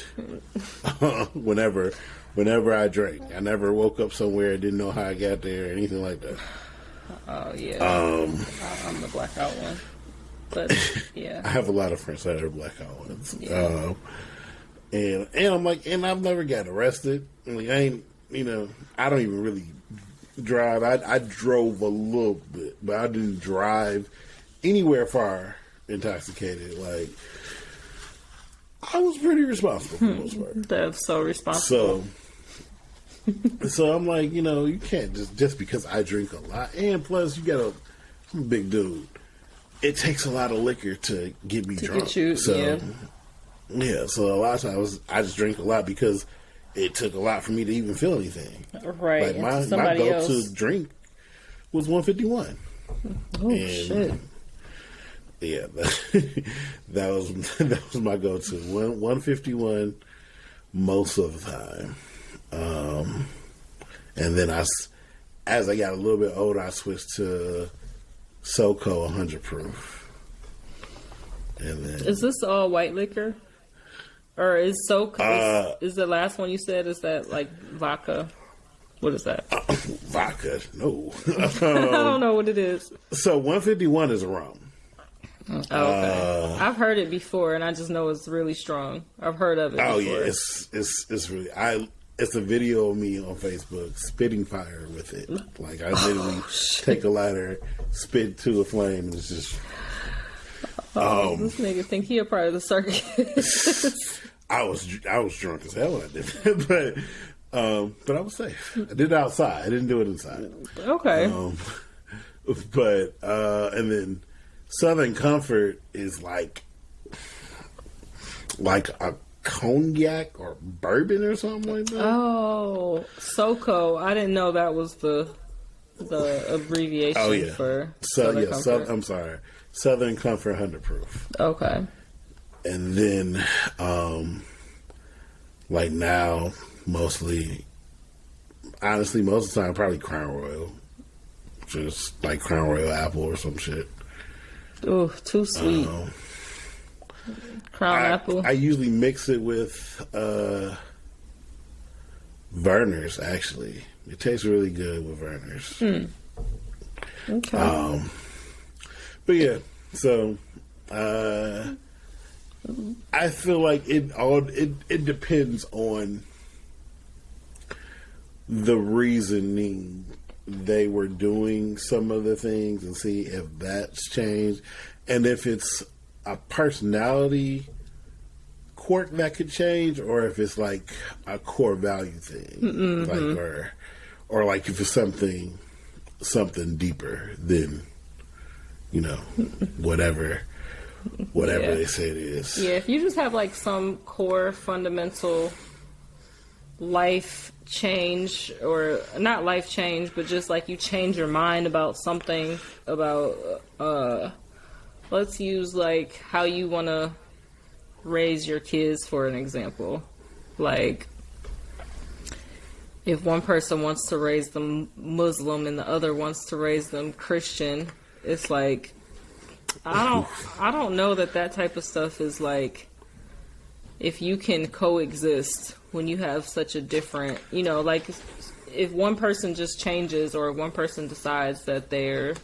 whenever I drank. I never woke up somewhere and didn't know how I got there or anything like that. Oh yeah. I'm the blackout one. But yeah, I have a lot of friends that are blackout ones. Yeah. And I'm like, and I've never got arrested. Like, I ain't, you know, I don't even really drive. I drove a little bit, but I didn't drive anywhere far intoxicated. Like, I was pretty responsible for the most part. That's so responsible. So I'm like, you know, you can't just because I drink a lot, and plus I'm a big dude. It takes a lot of liquor to get me drunk. Get you, so a lot of times I just drink a lot because it took a lot for me to even feel anything. Right. Like my go-to drink was 151. Oh shit. Yeah, that was my go-to. 151 most of the time. And then as I got a little bit older, I switched to SoCo 100 proof. And then, is this all white liquor? Or is SoCo, is the last one you said, is that like vodka? What is that? Vodka? No. I don't know what it is. So 151 is a rum. Oh, okay. I've heard it before, and I just know it's really strong. I've heard of it before. Oh yeah, it's really it's a video of me on Facebook spitting fire with it. Like, I literally take a lighter, spit to a flame, and it's just. This nigga think he a part of the circus. I was drunk as hell when I did that, but I was safe. I did it outside. I didn't do it inside. Okay. And then Southern Comfort is like a cognac or bourbon or something like that. Oh, SoCo. I didn't know that was the abbreviation for Southern Comfort. I'm sorry. Southern Comfort 100 proof. Okay. And then, like now, honestly, most of the time, probably Crown Royal. Just like Crown Royal apple or some shit. Ooh, too sweet. Crown apple. I usually mix it with Verner's, actually. It tastes really good with Verner's. Okay. But yeah, so I feel like it depends on the reasoning they were doing some of the things and see if that's changed, and if it's a personality quirk that could change, or if it's like a core value thing, like or like if it's something deeper than whatever they say it is. Yeah, if you just have like some core fundamental life change, or not life change, but just like you change your mind about something, about let's use like how you want to raise your kids for an example. Like if one person wants to raise them Muslim and the other wants to raise them Christian, it's like I don't know that type of stuff is like, if you can coexist when you have such a different, like if one person just changes, or one person decides that they're,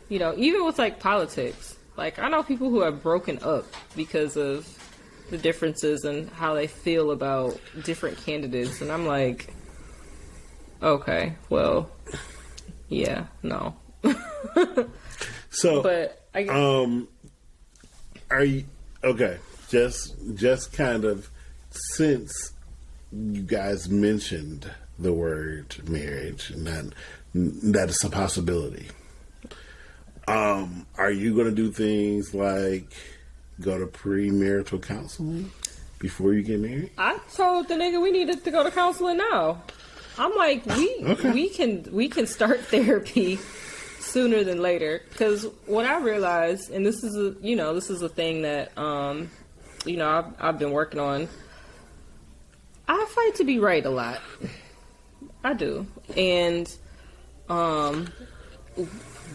even with like politics, like I know people who have broken up because of the differences in how they feel about different candidates, and I'm like, okay, well, yeah, no. So, but are you okay? Just kind of, since you guys mentioned the word marriage, and that is a possibility. Are you going to do things like go to premarital counseling before you get married? I told the nigga we needed to go to counseling now. I'm like, we can start therapy sooner than later, because what I realized, and this is a thing that I've been working on. I fight to be right a lot. I do, and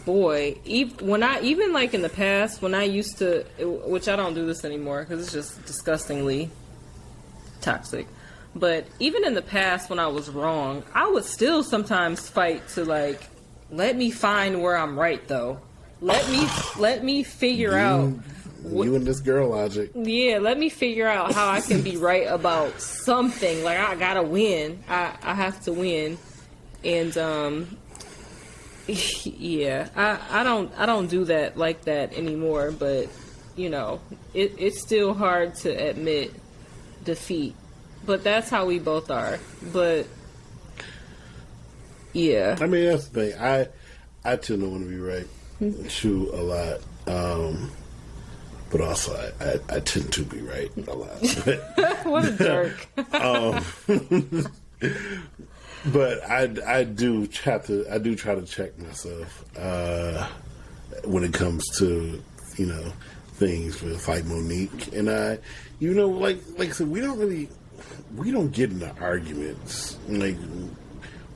boy, even like in the past when I used to, which I don't do this anymore because it's just disgustingly toxic. But even in the past when I was wrong, I would still sometimes fight to like, let me find where I'm right though. Let me figure out. You and this girl logic. Yeah, let me figure out how I can be right about something. Like I gotta win. I have to win. And yeah, I don't do that like that anymore. But it's still hard to admit defeat. But that's how we both are. But yeah, I mean that's the thing. I tend to want to be right, true a lot. But also, I tend to be right a lot. What a jerk. But I do try to check myself when it comes to things with like Monique and I. Like I said, we don't get into arguments. Like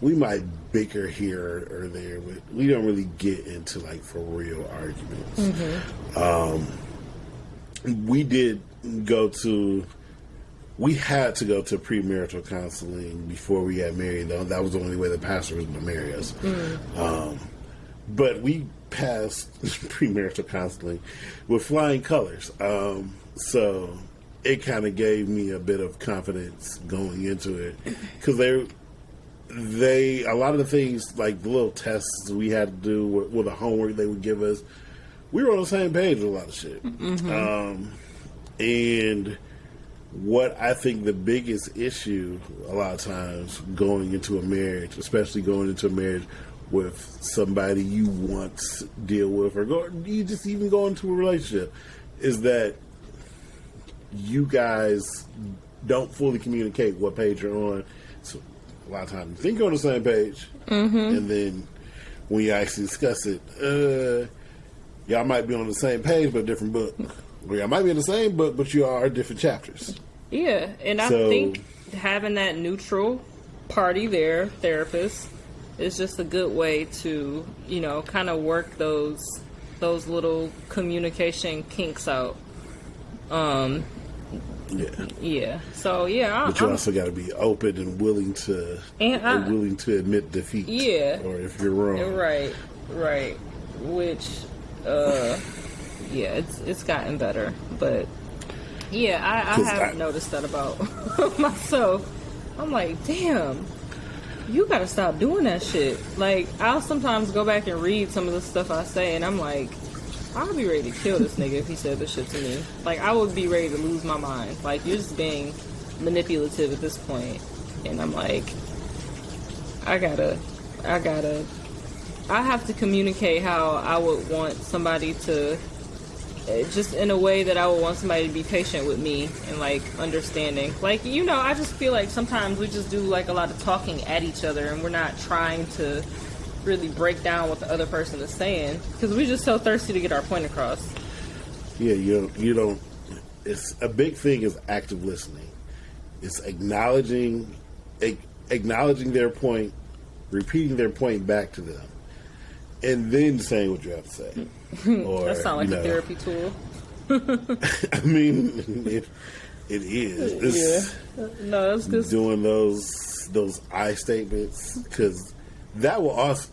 we might bicker here or there, but we don't really get into like for real arguments. Mm-hmm. We had to go to premarital counseling before we got married, though. That was the only way the pastor was going to marry us. But we passed premarital counseling with flying colors. So it kind of gave me a bit of confidence going into it. Because a lot of the things, like the little tests we had to do with the homework they would give us, we were on the same page with a lot of shit. Mm-hmm. And what I think the biggest issue a lot of times going into a marriage, especially going into a marriage with somebody you once deal with, or you just even go into a relationship, is that you guys don't fully communicate what page you're on. So a lot of times you think you're on the same page, and then when you actually discuss it, y'all might be on the same page, but a different book. Or y'all might be in the same book, but you are different chapters. Yeah, and I think having that neutral party there, therapist, is just a good way to, kind of work those little communication kinks out. Yeah. So yeah, but you also got to be open and willing to admit defeat. Yeah. Or if you're wrong. Right. Which, yeah, it's gotten better, but Yeah, I have noticed that about myself. I'm like, damn, you gotta stop doing that shit. Like, I'll sometimes go back and read some of the stuff I say, and I'm like, I'll be ready to kill this nigga if he said this shit to me. Like, I would be ready to lose my mind. Like, you're just being manipulative at this point. And I'm like, I have to communicate how I would want somebody to, just in a way that I would want somebody to be patient with me and, like, understanding. Like, you know, I just feel like sometimes we just do, like, a lot of talking at each other and we're not trying to really break down what the other person is saying because we're just so thirsty to get our point across. Yeah, you don't. It's a big thing is active listening. It's acknowledging their point, repeating their point back to them, and then saying what you have to say. Or, that sounds like a therapy tool. I mean, it is. It's no, that's good. Doing those I statements because that will also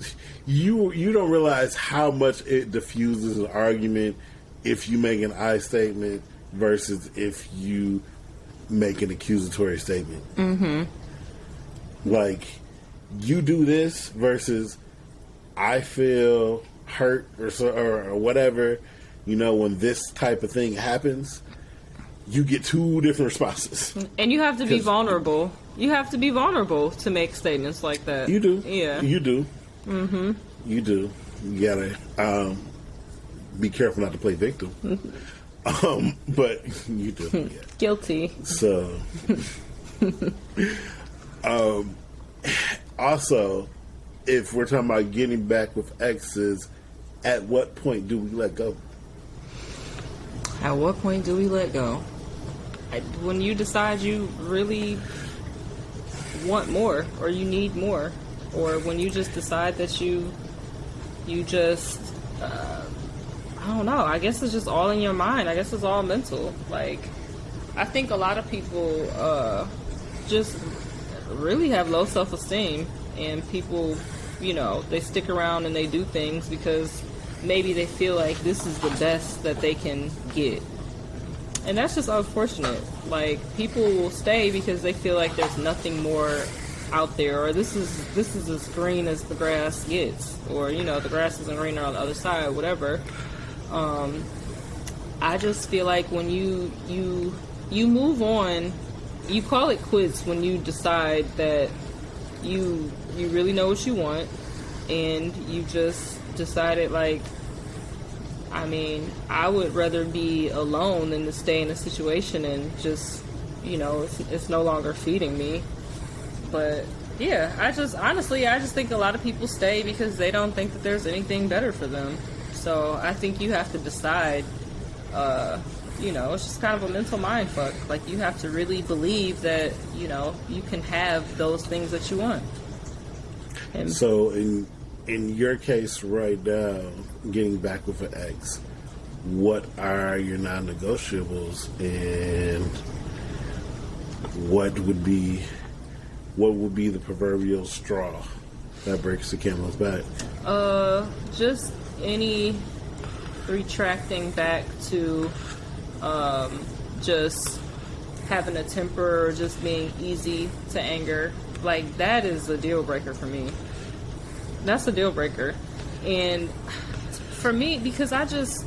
you don't realize how much it diffuses an argument if you make an I statement versus if you make an accusatory statement. Mm-hmm. Like, you do this versus I feel hurt or whatever, you know, when this type of thing happens, you get two different responses. And you have to be vulnerable. You have to be vulnerable to make statements like that. You do. Yeah. You do. Mm-hmm. You do. You gotta be careful not to play victim. But you do. Yeah. Guilty. So, also, if we're talking about getting back with exes, at what point do we let go? At what point do we let go? When you decide you really want more, or you need more, or when you just decide that you just, I don't know, I guess it's just all in your mind. I guess it's all mental. Like, I think a lot of people just really have low self-esteem, and people, you know, they stick around and they do things because maybe they feel like this is the best that they can get. And that's just unfortunate. Like, people will stay because they feel like there's nothing more out there, or this is as green as the grass gets, or, you know, the grass isn't greener on the other side, whatever. I just feel like when you move on, you call it quits when you decide that you really know what you want, and you just decided, like, I mean, I would rather be alone than to stay in a situation and just, you know, it's no longer feeding me. But yeah, I just think a lot of people stay because they don't think that there's anything better for them. So I think you have to decide, you know, it's just kind of a mental mind fuck. Like, you have to really believe that, you know, you can have those things that you want. And so in your case right now, getting back with an ex, what are your non-negotiables, and what would be the proverbial straw that breaks the camel's back? Just any retracting back to just having a temper or just being easy to anger. Like, that is a deal breaker for me. That's a deal breaker. And for me, because I just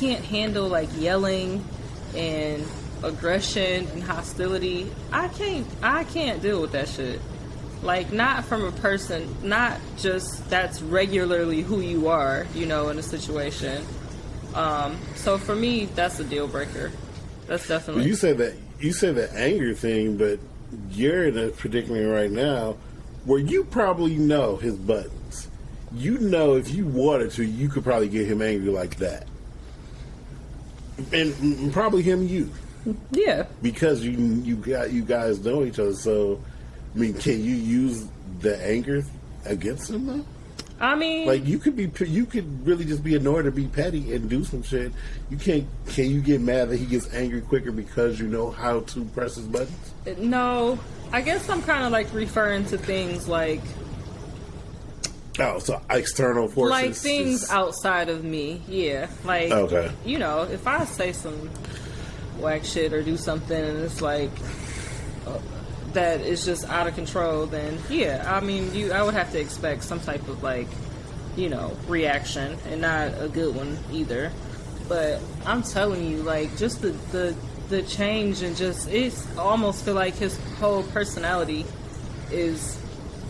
can't handle, like, yelling and aggression and hostility. I can't deal with that shit. Like, not from a person, not just that's regularly who you are, you know, in a situation. So for me, that's a deal breaker. That's definitely. You said that anger thing, but you're in a predicament right now where you probably know his buttons. You know, if you wanted to, you could probably get him angry like that, and probably you. Yeah. Because you guys know each other. So, I mean, can you use the anger against him though? I mean, like, you could really just be annoyed or be petty and do some shit. Can you get mad that he gets angry quicker because you know how to press his buttons? No, I guess I'm kind of like referring to things like, oh, so external forces, like things outside of me. Yeah, like, okay, you know, if I say some whack shit or do something, and it's like that is just out of control, then yeah, I mean, I would have to expect some type of like, reaction, and not a good one either. But I'm telling you, like, just the change, and just, it's almost feel like his whole personality is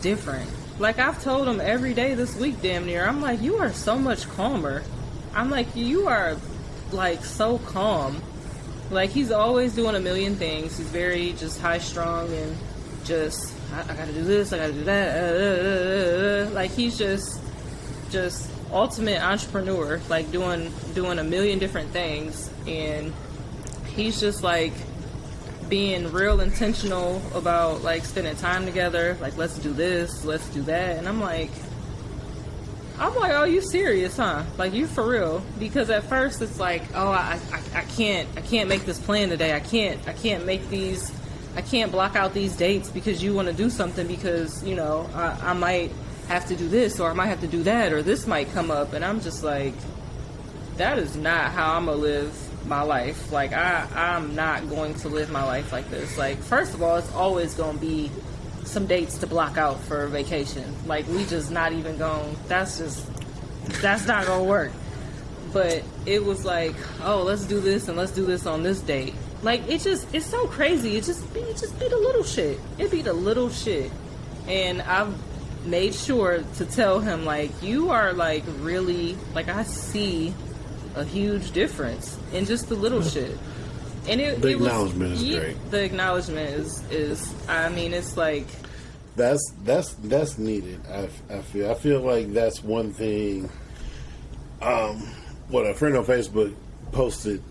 different. Like, I've told him every day this week, damn near, I'm like, you are so much calmer. I'm like, you are like so calm. Like, he's always doing a million things. He's very just high strung, and just, I gotta do this, I gotta do that. Like, he's just ultimate entrepreneur, like doing a million different things. And he's just like being real intentional about like spending time together. Like, let's do this, let's do that. And I'm like, oh, you serious, huh? Like, you for real? Because at first it's like, oh, I can't make this plan today. I can't block out these dates because you want to do something, because, I might have to do this, or I might have to do that, or this might come up. And I'm just like, that is not how I'm gonna live my life. Like, I'm not going to live my life like this. Like, first of all, it's always gonna be some dates to block out for vacation. Like, we just not even going, that's not gonna work. But it was like, oh, let's do this, and let's do this on this date. Like, it's so crazy. It just be the little shit. It be the little shit. And I've made sure to tell him, like, you are like really, like, I see a huge difference in just the little shit. And the acknowledgement is great. The acknowledgement is I mean, it's like, that's needed. I feel like that's one thing. What a friend on Facebook posted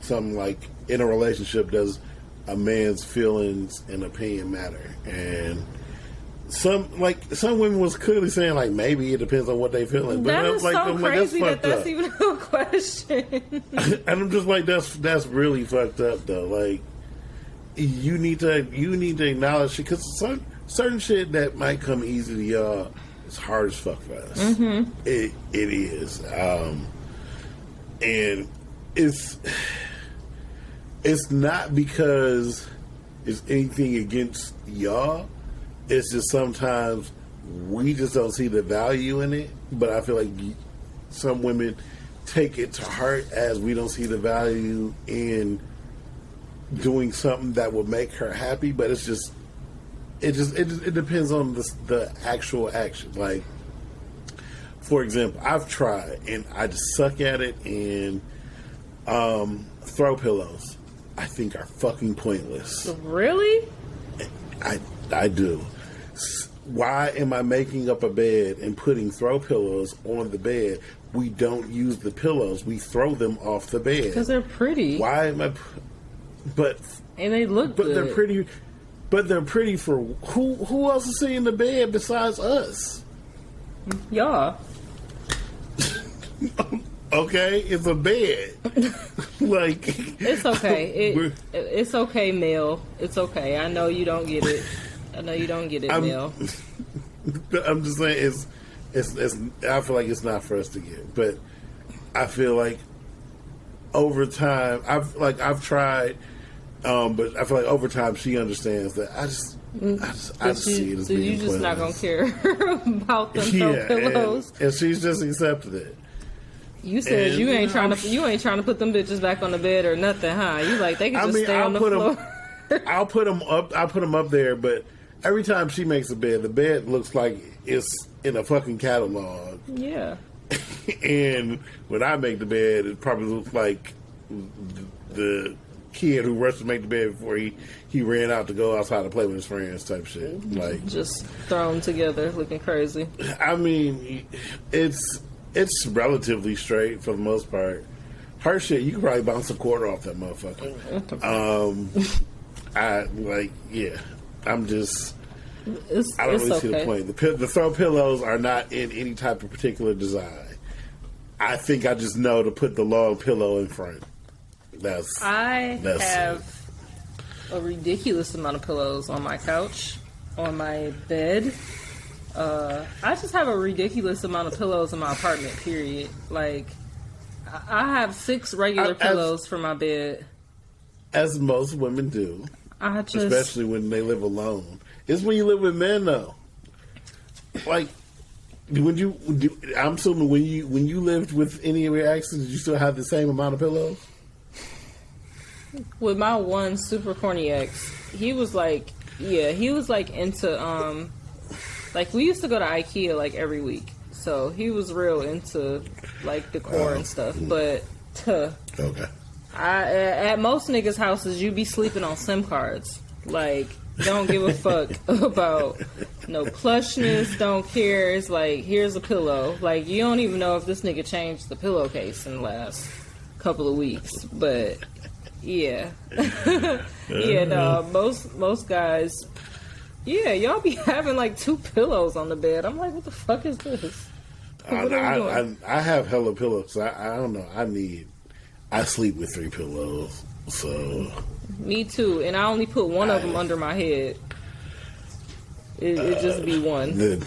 something like, in a relationship, does a man's feelings and opinion matter? And some women was clearly saying, like, maybe it depends on what they feeling. But that is like, so crazy that's even a question. And I'm just like, that's really fucked up, though. Like, you need to acknowledge it, because certain shit that might come easy to y'all is hard as fuck for us. Mm-hmm. It is, and it's not because it's anything against y'all. It's just sometimes we just don't see the value in it. But I feel like some women take it to heart as we don't see the value in doing something that would make her happy. But it depends on the actual action. Like, for example, I've tried and I just suck at it, and throw pillows, I think, are fucking pointless. Really? I do. Why am I making up a bed and putting throw pillows on the bed? We don't use the pillows. We throw them off the bed. Because they're pretty. Why am I... And they look good. They're pretty... But they're pretty for... Who else is sitting in the bed besides us? Y'all. Okay, it's a bed. Like... It's okay. It's okay, Mel. It's okay. I know you don't get it. Mel. I'm just saying, it's. I feel like it's not for us to get, but I feel like over time, I've tried, but I feel like over time she understands that. I just see it as being you just not gonna care about them throw pillows, and she's just accepted it. You said you ain't trying to put them bitches back on the bed or nothing, huh? You like, they can just stay on the floor. I'll put them up. I'll put them up there, but every time she makes a bed, the bed looks like it's in a fucking catalog. Yeah. And when I make the bed, it probably looks like the kid who rushed to make the bed before he ran out to go outside to play with his friends, type shit. Like, just thrown together, looking crazy. I mean, it's relatively straight for the most part. Her shit, you can probably bounce a quarter off that motherfucker. I'm just... I don't really see the point. The throw pillows are not in any type of particular design. I think I just know to put the long pillow in front. I have a ridiculous amount of pillows on my couch, on my bed. I just have a ridiculous amount of pillows in my apartment, period. Like, I have 6 regular pillows for my bed. as most women do, especially when they live alone. It's when you live with men, though. Like, I'm assuming when you lived with any of your exes, did you still have the same amount of pillows? With my one super corny ex, he was like into like we used to go to IKEA like every week, so he was real into like decor and stuff. But okay, at most niggas' houses, you be sleeping on SIM cards. Like, don't give a fuck about no plushness. Don't care. It's like, here's a pillow. Like, you don't even know if this nigga changed the pillowcase in the last couple of weeks. But yeah, yeah. No, most guys. Yeah, y'all be having like 2 pillows on the bed. I'm like, what the fuck is this? What are you doing? I have hella pillows. So I don't know. I sleep with 3 pillows. So me too, and I only put one of them under my head. It just be one.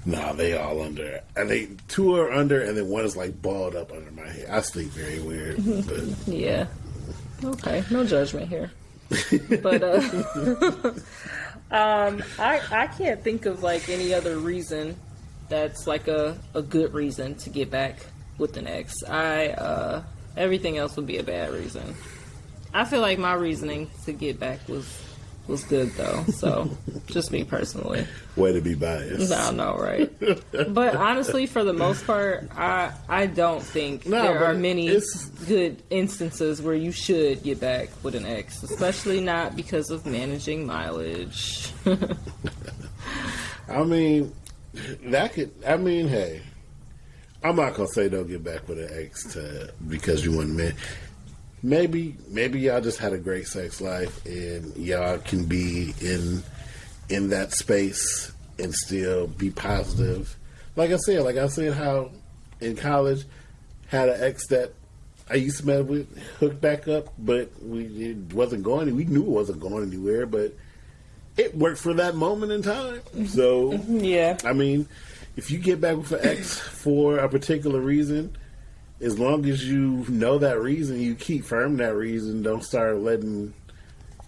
Nah, they all under. And 2 are under, and then one is like balled up under my head. I sleep very weird. But yeah. Okay, no judgment here. But I can't think of like any other reason that's like a good reason to get back with an ex. Everything else would be a bad reason. I feel like my reasoning to get back was good though. So just me personally. Way to be biased. I know, right? But honestly, for the most part, I don't think there are many good instances where you should get back with an ex, especially not because of managing mileage. I mean, hey, I'm not gonna say don't get back with an ex because you want men. Maybe y'all just had a great sex life and y'all can be in that space and still be positive. Like I said, how in college had an ex that I used to mess with, hooked back up, but it wasn't going. We knew it wasn't going anywhere, but it worked for that moment in time. So yeah, I mean, if you get back with an ex for a particular reason, as long as you know that reason, you keep firm that reason. Don't start letting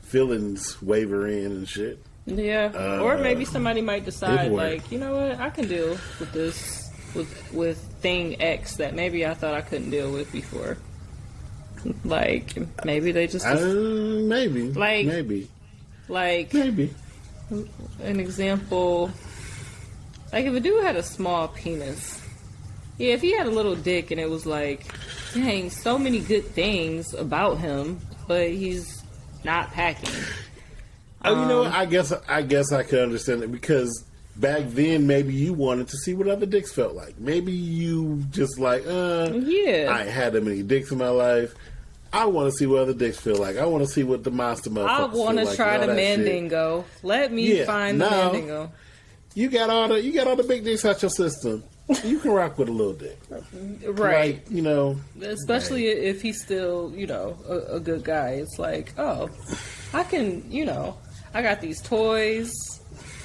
feelings waver in and shit. Yeah, or maybe somebody might decide, like, you know what, I can deal with this with thing X that maybe I thought I couldn't deal with before. Like, maybe they just maybe an example. Like, if a dude had a small penis. Yeah, if he had a little dick and it was like, dang, so many good things about him, but he's not packing. You know what? I guess I could understand it because back then maybe you wanted to see what other dicks felt like. Maybe you just like, I ain't had that many dicks in my life. I want to see what other dicks feel like. I want to see what the monster motherfuckers feel like. I want to try the mandingo. Shit. Let me find the mandingo. You got all the big dicks out your system. You can rock with a little dick. Right. Like, you know. Especially if he's still, you know, a good guy. It's like, oh, I can, you know, I got these toys.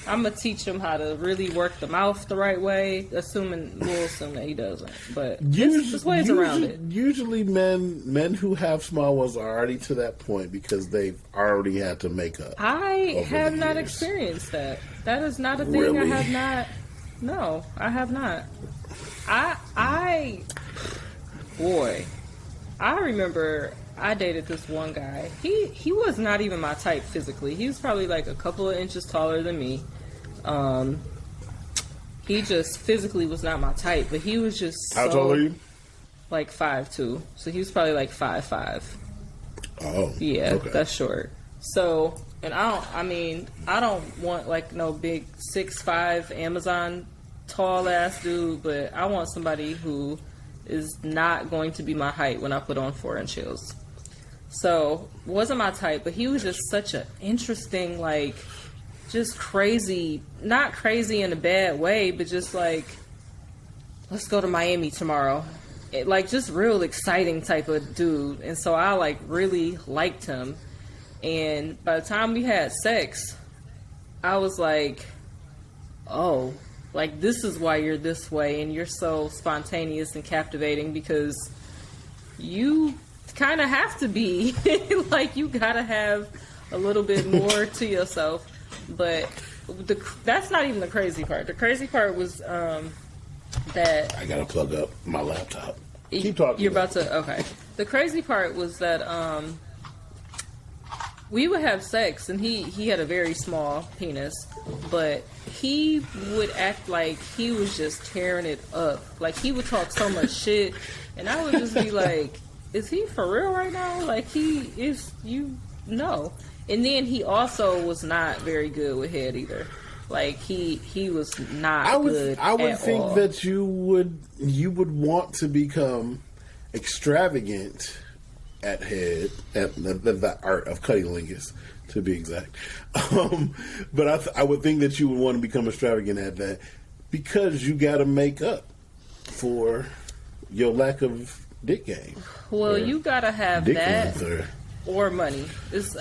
I'm going to teach him how to really work the mouth the right way. We'll assume that he doesn't. But there's ways around it. Usually men who have small ones are already to that point because they've already had to make up. I have not experienced that. That is not a thing. Really? I have not. No, I have not. I remember I dated this one guy. He was not even my type physically. He was probably like a couple of inches taller than me. He just physically was not my type, but he was just How tall are you? Like 5'2". So he was probably like 5'5". Oh. Yeah, okay. That's short. So, and I don't want like no big 6'5" Amazon tall ass dude, but I want somebody who is not going to be my height when I put on 4-inch heels. So, wasn't my type, but he was just such an interesting, like, just crazy, not crazy in a bad way, but just like, let's go to Miami tomorrow. Like, just real exciting type of dude. And so I like really liked him. And by the time we had sex, I was like, oh, like, this is why you're this way and you're so spontaneous and captivating because you kind of have to be. Like, you gotta have a little bit more to yourself. But that's not even the crazy part. The crazy part was that I gotta plug up my laptop. Keep talking. You're about to. Okay. The crazy part was that we would have sex, and he had a very small penis, but he would act like he was just tearing it up. Like, he would talk so much shit, and I would just be like, is he for real right now? Like, he is, you know. And then he also was not very good with head either. Like, he was not good. I would at think all. that you would want to become extravagant at head, at the art of cunnilingus, to be exact. But I would think that you would want to become extravagant at that because you got to make up for your lack of dick game. Well, you gotta have dick that length or money.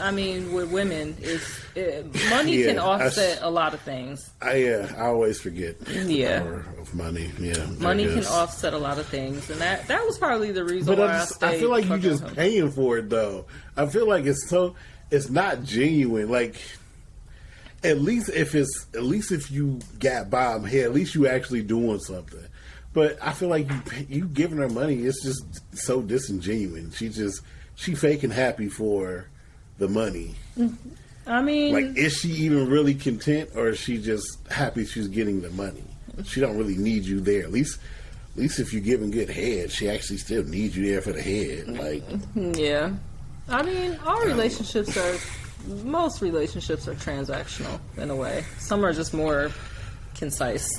I mean, with women, money can offset a lot of things. I always forget the Yeah. power of money. Yeah, Money I can guess. offset a lot of things, and that was probably the reason But why I stayed. I feel like you fucking just with him. paying for it though. I feel like it's not genuine. Like, at least if you got by him here, at least you actually doing something. But I feel like you giving her money, it's just so disingenuous. She faking happy for the money. I mean, Like, is she even really content, or is she just happy she's getting the money? She don't really need you there. At least if you're giving good head, she actually still needs you there for the head. Like, yeah. I mean, most relationships are transactional in a way. Some are just more concise,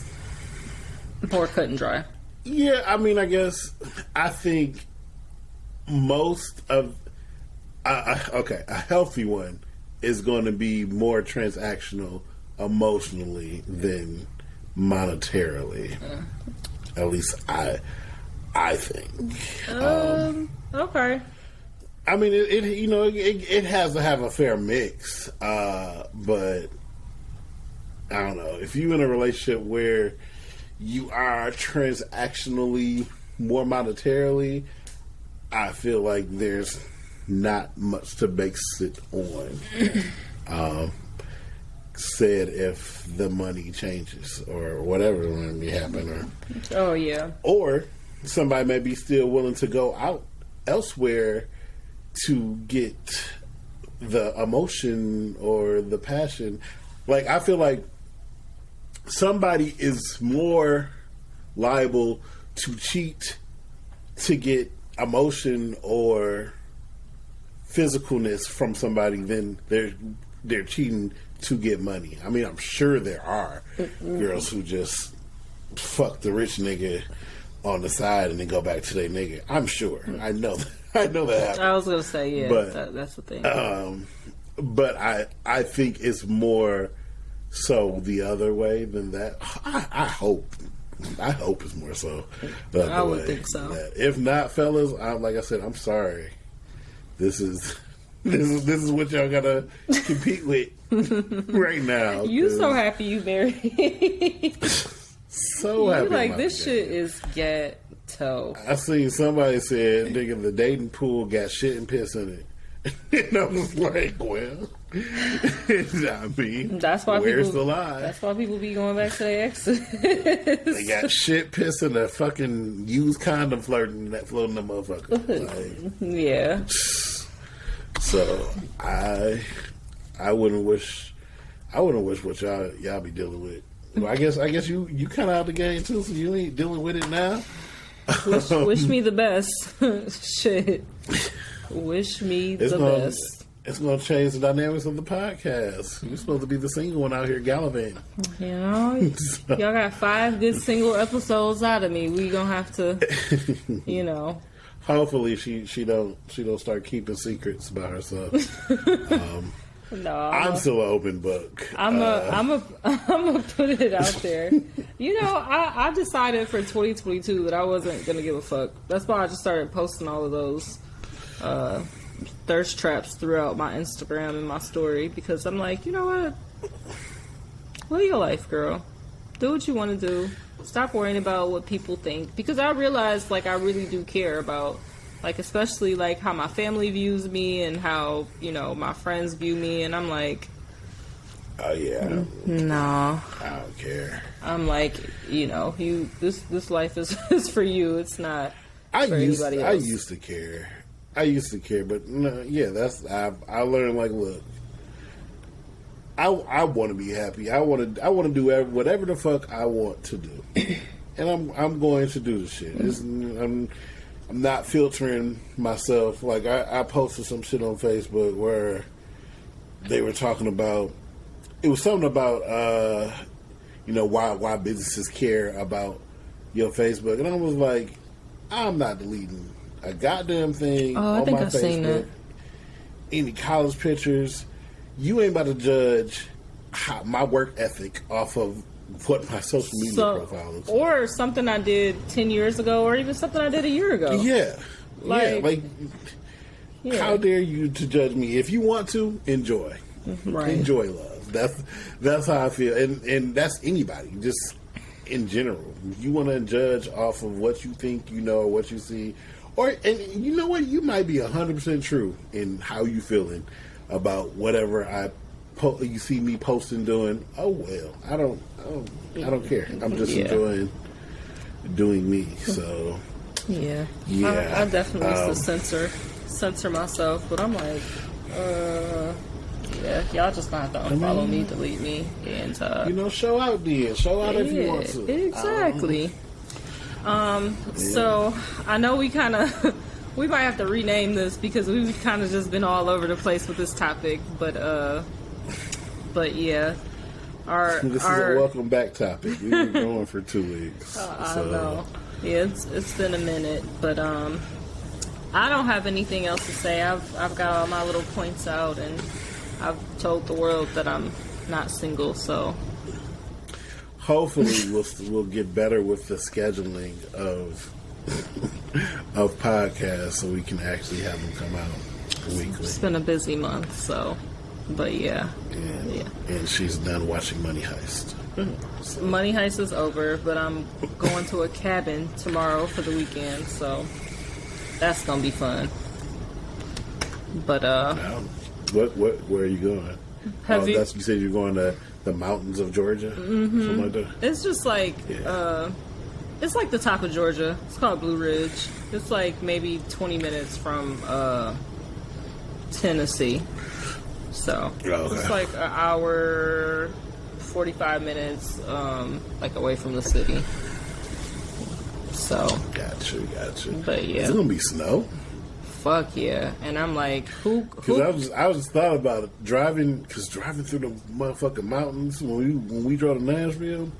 more cut and dry. yeah, I mean, I think most of a healthy one is going to be more transactional emotionally than monetarily. At least I think. Okay. I mean, it has to have a fair mix, but I don't know. If you're in a relationship where you are transactionally more monetarily, I feel like there's not much to base it on. Said if the money changes or whatever may happen, or somebody may be still willing to go out elsewhere to get the emotion or the passion. Like, I feel like somebody is more liable to cheat to get emotion or physicalness from somebody than they're cheating to get money. I mean, I'm sure there are girls who just fuck the rich nigga on the side and then go back to their nigga. I'm sure. I know that happens. I was gonna say, yeah, but that's the thing. But I think it's more so the other way than that. I hope it's more so the other I would way think so. than that. If not, fellas, like I said, I'm sorry. This is what y'all gotta compete with right now. You so happy you married? So happy. You like, about this that. shit is ghetto. I seen somebody said, nigga, the dating pool got shit and piss in it. And I was like, well, I mean, That's why where's people, the lie? That's why people be going back to their exes. They got shit, piss, and a fucking used condom floating in the motherfucker. Like, Yeah. so I wouldn't wish what y'all be dealing with. Well, I guess you kind of out the game too, so you ain't dealing with it now. Wish me the best. Shit. Wish me the best. It's going to change the dynamics of the podcast. You're supposed to be the single one out here gallivanting. You know, y'all got 5 good single episodes out of me. We gonna have to, you know. Hopefully, she don't start keeping secrets by herself. No, I'm still an open book. I'm a put it out there. You know, I decided for 2022 that I wasn't gonna give a fuck. That's why I just started posting all of those thirst traps throughout my Instagram and my story, because I'm like, you know what? Live your life, girl. Do what you want to do. Stop worrying about what people think, because I realized, like, I really do care about Like, especially, like, how my family views me and how, you know, my friends view me. And I'm like, oh, yeah. no. I don't care. I'm like, you know, this life is for you. It's not for anybody else. I used to care. But, no, yeah, I learned, like, look, I want to be happy. I want to do whatever the fuck I want to do. And I'm going to do the shit. I'm not filtering myself. Like, I posted some shit on Facebook where they were talking about, it was something about, you know, why businesses care about your Facebook. And I was like, I'm not deleting a goddamn thing on my Facebook. Seen that. Any college pictures. You ain't about to judge my work ethic off of what my social media profile is. Or something I did 10 years ago, or even something I did a year ago. Yeah. How dare you to judge me? If you want to, enjoy. Right. Enjoy love. That's how I feel. And that's anybody, just in general. You want to judge off of what you think you know, or what you see. And you know what? You might be 100% true in how you feeling about whatever you see me posting, doing. Oh well, I don't care. I'm just enjoying doing me. So yeah. I definitely used to censor myself, but I'm like, yeah, y'all just gonna have to unfollow me, delete me, and you know, show out if you want to. Exactly. So I know we kind of. We might have to rename this because we've kind of just been all over the place with this topic, but yeah, this is a welcome back topic. We've been going for 2 weeks. I know. Yeah, it's been a minute, but I don't have anything else to say. I've got all my little points out, and I've told the world that I'm not single. So hopefully we'll get better with the scheduling of podcasts, so we can actually have them come out weekly. It's been a busy month, so, but yeah. And she's done watching Money Heist. So. Money Heist is over, but I'm going to a cabin tomorrow for the weekend, so that's gonna be fun. But where are you going? You said you're going to the mountains of Georgia, something like that. It's just like it's like the top of Georgia. It's called Blue Ridge. It's like maybe 20 minutes from Tennessee. So it's like an hour, 45 minutes, like away from the city. So Gotcha. But yeah, is it gonna be snow? Fuck yeah! And I'm like, who? Because I was thought about it, driving through the motherfucking mountains when we drove to Nashville.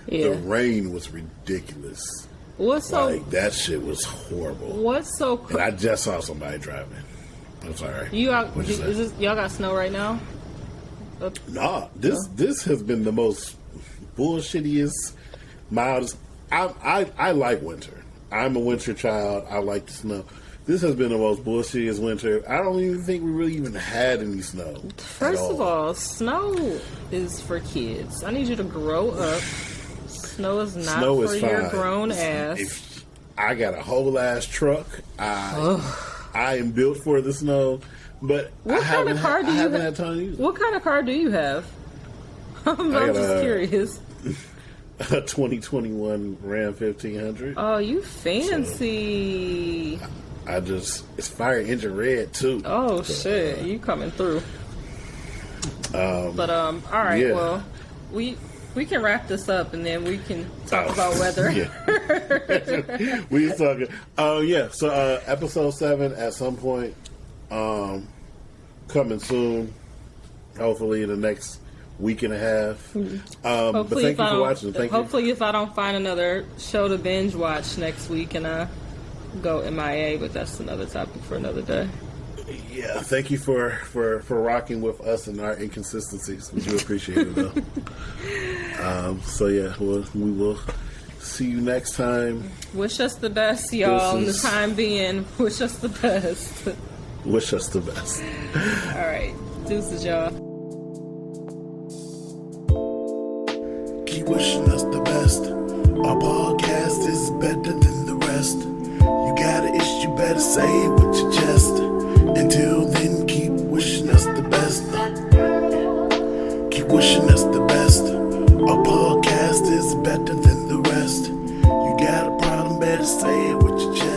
Yeah. The rain was ridiculous. That shit was horrible. What's so and I just saw somebody driving. I'm sorry. Y'all got snow right now? Nah, this has been the most bullshittiest, mildest. I like winter. I'm a winter child. I like the snow. This has been the most bullshittiest winter. I don't even think we really even had any snow. First of all, snow is for kids. I need you to grow up. Snow is not for your grown ass. If I got a whole ass truck. I am built for the snow, but I haven't had time to use it. What kind of car do you have? I'm just curious. A 2021 Ram 1500. Oh, you fancy. So it's fire engine red too. Oh, shit. You coming through. All right, yeah. Well, we can wrap this up and then we can talk about weather. We talking. So episode 7 at some point, coming soon. Hopefully in the next week and a half. But thank you for watching. Hopefully, if I don't find another show to binge watch next week and I go MIA, but that's another topic for another day. Yeah, thank you for rocking with us and our inconsistencies. We do appreciate it, though. We will see you next time. Wish us the best, y'all. In the time being, wish us the best. Wish us the best. All right. Deuces, y'all. Keep wishing us the best. Our podcast is better than the rest. You got an issue, better better say it with your chest. Until then, keep wishing us the best. Keep wishing us the best. Our podcast is better than the rest. You got a problem, better say it with your chest.